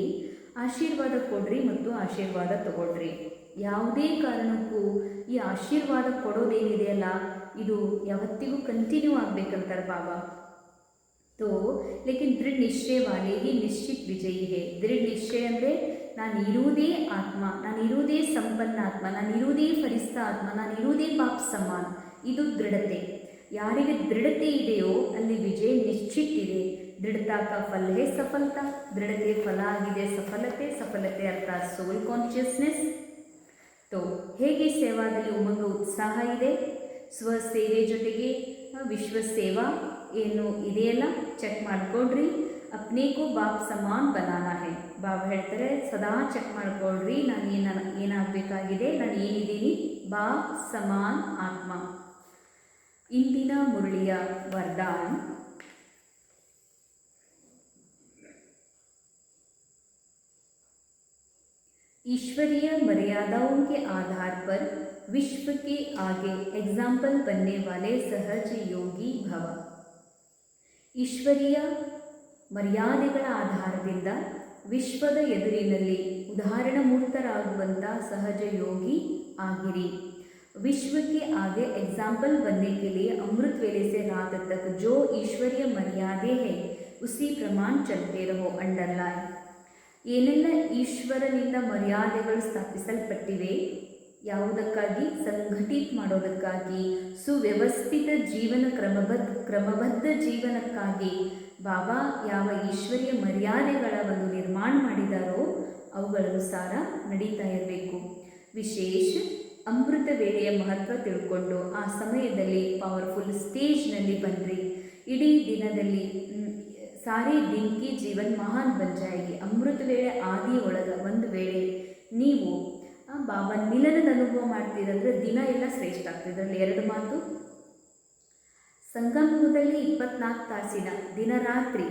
ಆಶೀರ್ವಾದ ಕೊಡ್ರಿ ಮತ್ತು ಆಶೀರ್ವಾದ ತಗೊಳ್ರಿ. ಯಾವುದೇ ಕಾರಣಕ್ಕೂ ಈ ಆಶೀರ್ವಾದ ಕೊಡೋದೇನಿದೆಯಲ್ಲ, ಇದು ಯಾವತ್ತಿಗೂ ಕಂಟಿನ್ಯೂ ಆಗಬೇಕಂತಾರೆ ಬಾಬಾ. तो लेकिन दृढ़ निश्चय वाले ही निश्चित विजयी है. दृढ़ निश्चय ಅಂದರೆ ನಾನು ಇರುವುದೇ ಆತ್ಮ, ನಾನು ಇರುವುದೇ ಸಂಪನ್ನ ಆತ್ಮ, ನಾನು ಇರುವುದೇ ಫರಿಸ್ತಾ ಆತ್ಮ, ನಾನು ಇರುವುದೇ ಬಾಪ್ ಸಮಾನ್. ಇದು ದೃಢತೆ. ಯಾರಿಗೆ ದೃಢತೆ ಇದೆಯೋ ಅಲ್ಲಿ ವಿಜಯ ನಿಶ್ಚಿತ್ ಇದೆ. ದೃಢತಾ ಕಾ ಫಲ ಹೇ ಸಫಲತಾ. ದೃಢತೆ ಫಲ ಆಗಿದೆ ಸಫಲತೆ. ಸಫಲತೆ ಅರ್ಥಾತ್ ಸೋಲ್ ಕಾನ್ಷಿಯಸ್ನೆಸ್. तो ಹೇಗೆ ಸೇವಾದಲ್ಲಿ ಉಮಂಗ ಉತ್ಸಾಹ ಇದೆ, ಸ್ವಸೇವೆ ಜೊತೆಗೆ ವಿಶ್ವ ಸೇವಾ ಏನು ಇದೆಯಲ್ಲ ಚೆಕ್ ಮಾಡಿಕೊಡ್ರಿ. ಅಪ್ನೇಗೂ ಬಾಪ್ ಸಮಾನ್ ಬನಾನಾ ಹೇ. ಬಾಬಾ ಹೇಳ್ತಾರೆ, ಸದಾ ಚೆಕ್ ಮಾಡಿಕೊಡ್ರಿ, ನಾನು ಏನಾಗಬೇಕಾಗಿದೆ, ನಾನು ಏನಿದ್ದೀನಿ, ಬಾಪ್ ಸಮಾನ್ ಆತ್ಮ. ಇಂದಿನ ಮುರಳಿಯ ವರದಾನ, ईश्वरीय मर्यादाओं के आधार पर विश्व के आगे एग्जाम्पल बनने वाले सहज योगी भव. ಈಶ್ವರೀಯ ಮರ್ಯಾದೆಗಳ ಆಧಾರದಿಂದ ವಿಶ್ವದ ಎದುರಿನಲ್ಲಿ ಉದಾಹರಣೆ ಮೂರ್ತರಾಗುವಂಥ ಸಹಜ ಯೋಗಿ ಆಗಿರಿ. विश्व के आगे एग्जाम्पल बनने के लिए अमृत वेले से रात तक जो ईश्वरीय मर्यादे है उसी प्रमाण चलते रहो. अंडरलाइन. ಏನೆಲ್ಲ ಈಶ್ವರನಿಂದ ಮರ್ಯಾದೆಗಳು ಸ್ಥಾಪಿಸಲ್ಪಟ್ಟಿವೆ, ಯಾವುದಕ್ಕಾಗಿ, ಸಂಘಟಿತ ಮಾಡೋದಕ್ಕಾಗಿ, ಸುವ್ಯವಸ್ಥಿತ ಜೀವನ ಕ್ರಮಬದ್ಧ ಜೀವನಕ್ಕಾಗಿ ಬಾಬಾ ಯಾವ ಈಶ್ವರೀಯ ಮರ್ಯಾದೆಗಳ ಒಂದು ನಿರ್ಮಾಣ ಮಾಡಿದಾರೋ ಅವುಗಳನುಸಾರ ನಡೀತಾ ಇರಬೇಕು. ವಿಶೇಷ ಅಮೃತ ವೇಳೆಯ ಮಹತ್ವ ತಿಳ್ಕೊಂಡು ಆ ಸಮಯದಲ್ಲಿ ಪವರ್ಫುಲ್ ಸ್ಟೇಜ್ನಲ್ಲಿ ಬಂದ್ರಿ. ಇಡೀ ದಿನದಲ್ಲಿ ಸಾರಿ ದಿನ ಕಿ ಜೀವನ್ ಮಹಾನ್ ಬನ್ ಜಾಯೇಗಿ. ಅಮೃತ ವೇಳೆ ಆದಿ ಒಳಗೆ ಒಂದು ವೇಳೆ ನೀವು ಬಾಬಾ ಮಿಲನದ ಅನುಭವ ಮಾಡ್ತೀರಂದ್ರೆ ದಿನ ಎಲ್ಲ ಶ್ರೇಷ್ಠ ಆಗ್ತದೆ. ಇದರಲ್ಲಿ ಎರಡು ಮಾತು. ಸಂಗಮದಲ್ಲಿ 24 ತಾಸಿನ ದಿನ ರಾತ್ರಿ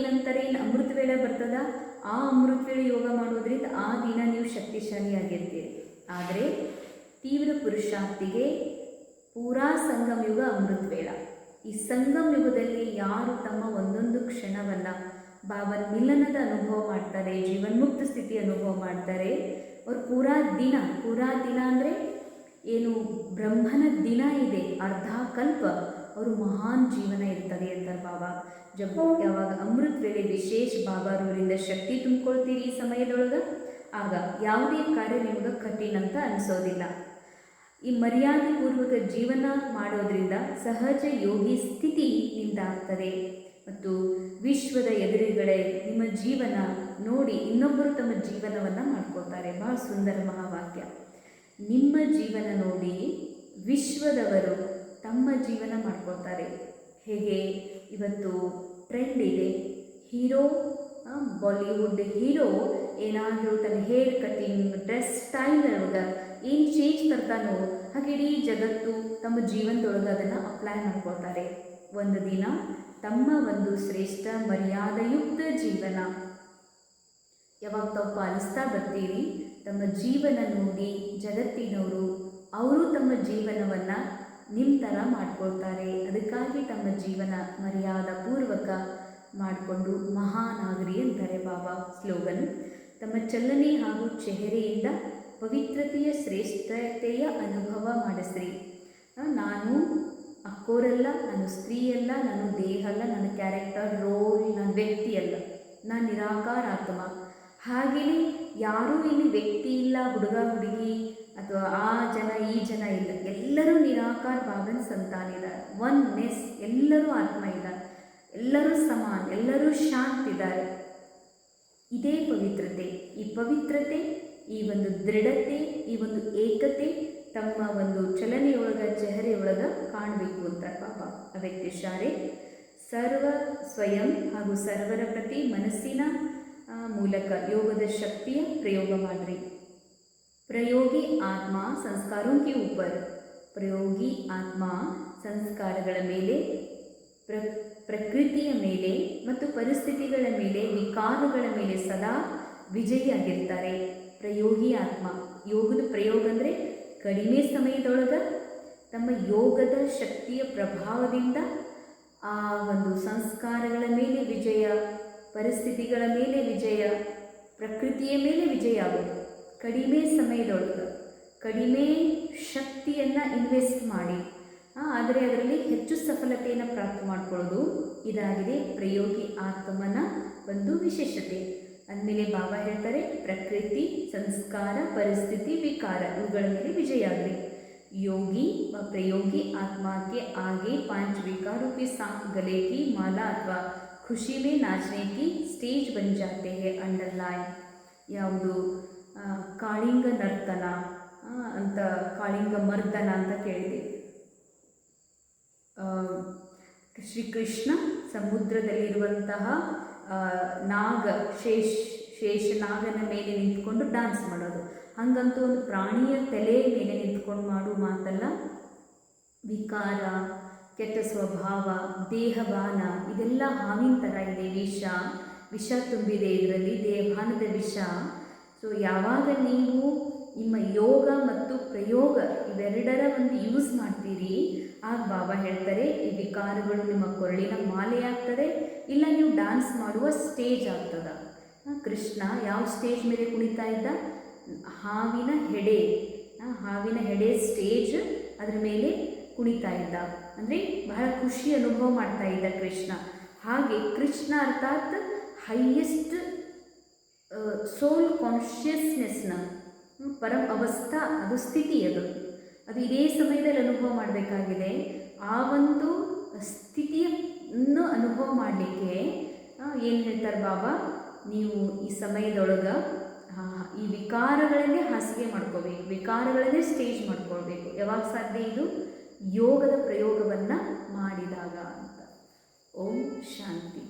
ನಂತರ ಏನು ಅಮೃತ ವೇಳೆ ಬರ್ತದ, ಆ ಅಮೃತ ವೇಳೆ ಯೋಗ ಮಾಡೋದ್ರಿಂದ ಆ ದಿನ ನೀವು ಶಕ್ತಿಶಾಲಿಯಾಗಿರ್ತೀರಿ. ಆದರೆ ತೀವ್ರ ಪುರುಷಾರ್ಥಿಗೆ ಪೂರಾ ಸಂಗಮ ಯುಗ ಅಮೃತ ವೇಳ. ಈ ಸಂಗಮ ಯುಗದಲ್ಲಿ ಯಾರು ತಮ್ಮ ಒಂದೊಂದು ಕ್ಷಣವನ್ನು ಬಾಬಾ ಮಿಲನದ ಅನುಭವ ಮಾಡ್ತಾರೆ, ಜೀವನ್ಮುಕ್ತ ಸ್ಥಿತಿ ಅನುಭವ ಮಾಡ್ತಾರೆ, ಅವ್ರು ಪೂರಾ ದಿನ ಅಂದರೆ ಏನು ಬ್ರಹ್ಮನ ದಿನ ಇದೆ, ಅರ್ಧ ಕಲ್ಪ ಅವರು ಮಹಾನ್ ಜೀವನ ಇರ್ತದೆ ಅಂತಾರೆ ಬಾಬಾ. ಯಾವಾಗ ಅಮೃತ ವೇಳೆ ವಿಶೇಷ ಬಾಬಾರವರಿಂದ ಶಕ್ತಿ ತುಂಬಿಕೊಳ್ತೀರಿ ಈ ಸಮಯದೊಳಗೆ, ಆಗ ಯಾವುದೇ ಕಾರ್ಯ ನಿಮಗೆ ಕಠಿಣ ಅಂತ ಅನಿಸೋದಿಲ್ಲ. ಈ ಮರ್ಯಾದೆಪೂರ್ವಕ ಜೀವನ ಮಾಡೋದ್ರಿಂದ ಸಹಜ ಯೋಗಿ ಸ್ಥಿತಿ ನಿಂದಾಗ್ತದೆ ಮತ್ತು ವಿಶ್ವದ ಎದುರುಗಡೆ ನಿಮ್ಮ ಜೀವನ ನೋಡಿ ಇನ್ನೊಬ್ಬರು ತಮ್ಮ ಜೀವನವನ್ನು ಮಾಡ್ಕೋತಾರೆ. ಬಹಳ ಸುಂದರ ಮಹಾವಾಕ್ಯ. ನಿಮ್ಮ ಜೀವನ ನೋಡಿ ವಿಶ್ವದವರು ತಮ್ಮ ಜೀವನ ಮಾಡ್ಕೋತಾರೆ. ಹೇಗೆ ಇವತ್ತು ಟ್ರೆಂಡ್ ಇದೆ, ಹೀರೋ ಬಾಲಿವುಡ್ ಹೀರೋ ಏನಾದರೂ ತನ್ನ ಹೇರ್ ಕಟಿಂಗ್, ಡ್ರೆಸ್ ಸ್ಟೈಲ್ ಒಳಗೆ ಏನು ಚೇಂಜ್ ತರ್ತಾನೋ ಹಾಗೆ ಇಡೀ ಜಗತ್ತು ತಮ್ಮ ಜೀವನದೊಳಗೆ ಅದನ್ನು ಅಪ್ಲೈ ಮಾಡ್ಕೊಳ್ತಾರೆ. ಒಂದು ದಿನ ತಮ್ಮ ಒಂದು ಶ್ರೇಷ್ಠ ಮರ್ಯಾದೆಯುಕ್ತ ಜೀವನ ಯಾವಾಗ ತಾವು ಪಾಲಿಸ್ತಾ ಬರ್ತೀರಿ, ತಮ್ಮ ಜೀವನ ನೋಡಿ ಜಗತ್ತಿನವರು ಅವರು ತಮ್ಮ ಜೀವನವನ್ನು ನಿಮ್ಮ ಥರ ಮಾಡ್ಕೊಳ್ತಾರೆ. ಅದಕ್ಕಾಗಿ ತಮ್ಮ ಜೀವನ ಮರ್ಯಾದಪೂರ್ವಕ ಮಾಡಿಕೊಂಡು ಮಹಾನಾಗರಿ ಅಂತಾರೆ ಬಾಬಾ. ಸ್ಲೋಗನ್: ತಮ್ಮ ಚಲನೆ ಹಾಗೂ ಚೆಹರೆಯಿಂದ ಪವಿತ್ರತೆಯ ಶ್ರೇಷ್ಠತೆಯ ಅನುಭವ ಮಾಡಿಸ್ರಿ. ನಾನು ಅಕ್ಕೋರಲ್ಲ, ನಾನು ಸ್ತ್ರೀ ಅಲ್ಲ, ನಾನು ದೇಹ ಅಲ್ಲ, ನನ್ನ ಕ್ಯಾರೆಕ್ಟರ್, ರೋಲ್, ನನ್ನ ವ್ಯಕ್ತಿ ಅಲ್ಲ, ನಾನು ನಿರಾಕಾರ ಆತ್ಮ. ಹಾಗೆಯೇ ಯಾರೂ ಇಲ್ಲಿ ವ್ಯಕ್ತಿ ಇಲ್ಲ, ಹುಡುಗ ಹುಡುಗಿ ಅಥವಾ ಆ ಜನ ಈ ಜನ ಇಲ್ಲ, ಎಲ್ಲರೂ ನಿರಾಕಾರ ಬಾಬನ ಸಂತಾನಿದ್ದಾರೆ. ಒನ್ನೆಸ್, ಎಲ್ಲರೂ ಆತ್ಮ ಇದ್ದಾರೆ, ಎಲ್ಲರೂ ಸಮಾನ, ಎಲ್ಲರೂ ಶಾಂತಿದ್ದಾರೆ. ಇದೇ ಪವಿತ್ರತೆ. ಈ ಪವಿತ್ರತೆ, ಈ ಒಂದು ದೃಢತೆ, ಈ ಒಂದು ಏಕತೆ ತಮ್ಮ ಒಂದು ಚಲನೆಯೊಳಗೆ, ಚೆಹರೆಯೊಳಗೆ ಕಾಣಬೇಕು ಅಂತ ಬಾಬಾ ಅವ್ಯಕ್ತಿಶಾರೆ. ಸರ್ವ ಸ್ವಯಂ ಹಾಗೂ ಸರ್ವರ ಪ್ರತಿ ಮನಸ್ಸಿನ ಮೂಲಕ ಯೋಗದ ಶಕ್ತಿಯ ಪ್ರಯೋಗ ಮಾಡಿರಿ. ಪ್ರಯೋಗಿ ಆತ್ಮ ಸಂಸ್ಕಾರೋं के ऊपर, ಪ್ರಯೋಗಿ ಆತ್ಮ ಸಂಸ್ಕಾರಗಳ ಮೇಲೆ, ಪ್ರಕೃತಿಯ ಮೇಲೆ ಮತ್ತು ಪರಿಸ್ಥಿತಿಗಳ ಮೇಲೆ, ವಿಕಾರಗಳ ಮೇಲೆ ಸದಾ ವಿಜಯಿಯಾಗಿರ್ತಾರೆ. ಪ್ರಯೋಗಿ ಆತ್ಮ, ಯೋಗದ ಪ್ರಯೋಗ ಅಂದರೆ ಕಡಿಮೆ ಸಮಯದೊಳಗೆ ತಮ್ಮ ಯೋಗದ ಶಕ್ತಿಯ ಪ್ರಭಾವದಿಂದ ಆ ಒಂದು ಸಂಸ್ಕಾರಗಳ ಮೇಲೆ ವಿಜಯ, ಪರಿಸ್ಥಿತಿಗಳ ಮೇಲೆ ವಿಜಯ, ಪ್ರಕೃತಿಯ ಮೇಲೆ ವಿಜಯ ಆಗೋದು. ಕಡಿಮೆ ಸಮಯದೊಳಗೆ ಕಡಿಮೆ ಶಕ್ತಿಯನ್ನು ಇನ್ವೆಸ್ಟ್ ಮಾಡಿ ಆದರೆ ಅದರಲ್ಲಿ ಹೆಚ್ಚು ಸಫಲತೆಯನ್ನು ಪ್ರಾಪ್ತಿ ಮಾಡಿಕೊಳ್ಳೋದು ಇದಾಗಿದೆ ಪ್ರಯೋಗಿ ಆತ್ಮನ ಒಂದು ವಿಶೇಷತೆ. ಅಂದಮೇಲೆ ಬಾಬಾ ಹೇಳ್ತಾರೆ, ಪ್ರಕೃತಿ, ಸಂಸ್ಕಾರ, ಪರಿಸ್ಥಿತಿ, ವಿಕಾರ ಇವುಗಳ ಮೇಲೆ ವಿಜಯ ಆಗಲಿ. योगी व प्रयोगी आत्मा के आगे 5 विकारों के साथ गले की माला अथवा खुशी में नाचने की स्टेज बन जाते हैं. अंडरलाइन ಯಾವುದು ಕಾಳಿಂಗ ನರ್ತನ ಅಂತ, ಕಾಳಿಂಗ ಮರ್ದನ ಅಂತ ಕೇಳಿದೆ. ಶ್ರೀಕೃಷ್ಣ ಸಮುದ್ರದಲ್ಲಿರುವಂತಹ ಶೇಷನಾಗನ ಮೇಲೆ ನಿಂತ್ಕೊಂಡು ಡ್ಯಾನ್ಸ್ ಮಾಡೋದು, ಹಂಗಂತೂ ಒಂದು ಪ್ರಾಣಿಯ ತಲೆ ಮೇಲೆ ನಿಂತ್ಕೊಂಡು ಮಾಡು ಮಾತಲ್ಲ. ವಿಕಾರ, ಕೆಟ್ಟ ಸ್ವಭಾವ, ದೇಹಭಾನ ಇದೆಲ್ಲ ಹಾವಿನ ಥರ ಇದೆ. ವಿಷ ತುಂಬಿದೆ ಇದರಲ್ಲಿ, ದೇಹಭಾನದ ವಿಷ. ಸೊ ಯಾವಾಗ ನೀವು ನಿಮ್ಮ ಯೋಗ ಮತ್ತು ಪ್ರಯೋಗ ಇವೆರಡರ ಒಂದು ಯೂಸ್ ಮಾಡ್ತೀರಿ, ಆಗ ಬಾಬಾ ಹೇಳ್ತಾರೆ ಈ ವಿಕಾರಗಳು ನಿಮ್ಮ ಕೊರಳಿನ ಮಾಲೆ ಆಗ್ತದೆ, ಇಲ್ಲ ನೀವು ಡ್ಯಾನ್ಸ್ ಮಾಡುವ ಸ್ಟೇಜ್ ಆಗ್ತದ. ಕೃಷ್ಣ ಯಾವ ಸ್ಟೇಜ್ ಮೇಲೆ ಕುಣಿತಾ ಇದ್ದ? ಹಾವಿನ ಹೆಡೆ ಸ್ಟೇಜ್, ಅದರ ಮೇಲೆ ಕುಣಿತಾ ಇದ್ದ. ಅಂದರೆ ಬಹಳ ಖುಷಿ ಅನುಭವ ಮಾಡ್ತಾ ಇದ್ದ ಕೃಷ್ಣ. ಹಾಗೆ ಕೃಷ್ಣ ಅರ್ಥಾತ್ ಹೈಯೆಸ್ಟ್ ಸೋಲ್ ಕಾನ್ಷಿಯಸ್ನೆಸ್ನ ಪರಮ ಅವಸ್ಥಾ, ಅದು ಸ್ಥಿತಿ, ಅದು ಇದೇ ಸಮಯದಲ್ಲಿ ಅನುಭವ ಮಾಡಬೇಕಾಗಿದೆ. ಆ ಒಂದು ಸ್ಥಿತಿಯನ್ನು ಅನುಭವ ಮಾಡಲಿಕ್ಕೆ ಏನು ಹೇಳ್ತಾರೆ ಬಾಬಾ, ನೀವು ಈ ಸಮಯದೊಳಗೆ ಈ ವಿಕಾರಗಳನ್ನೇ ಹಾಸಿಗೆ ಮಾಡ್ಕೋಬೇಕು, ವಿಕಾರಗಳನ್ನೇ ಸ್ಟೇಜ್ ಮಾಡ್ಕೊಳ್ಬೇಕು. ಯಾವಾಗ ಸಾಧ್ಯ ಇದು? ಯೋಗದ ಪ್ರಯೋಗವನ್ನು ಮಾಡಿದಾಗ ಅಂತ. ಓಂ ಶಾಂತಿ.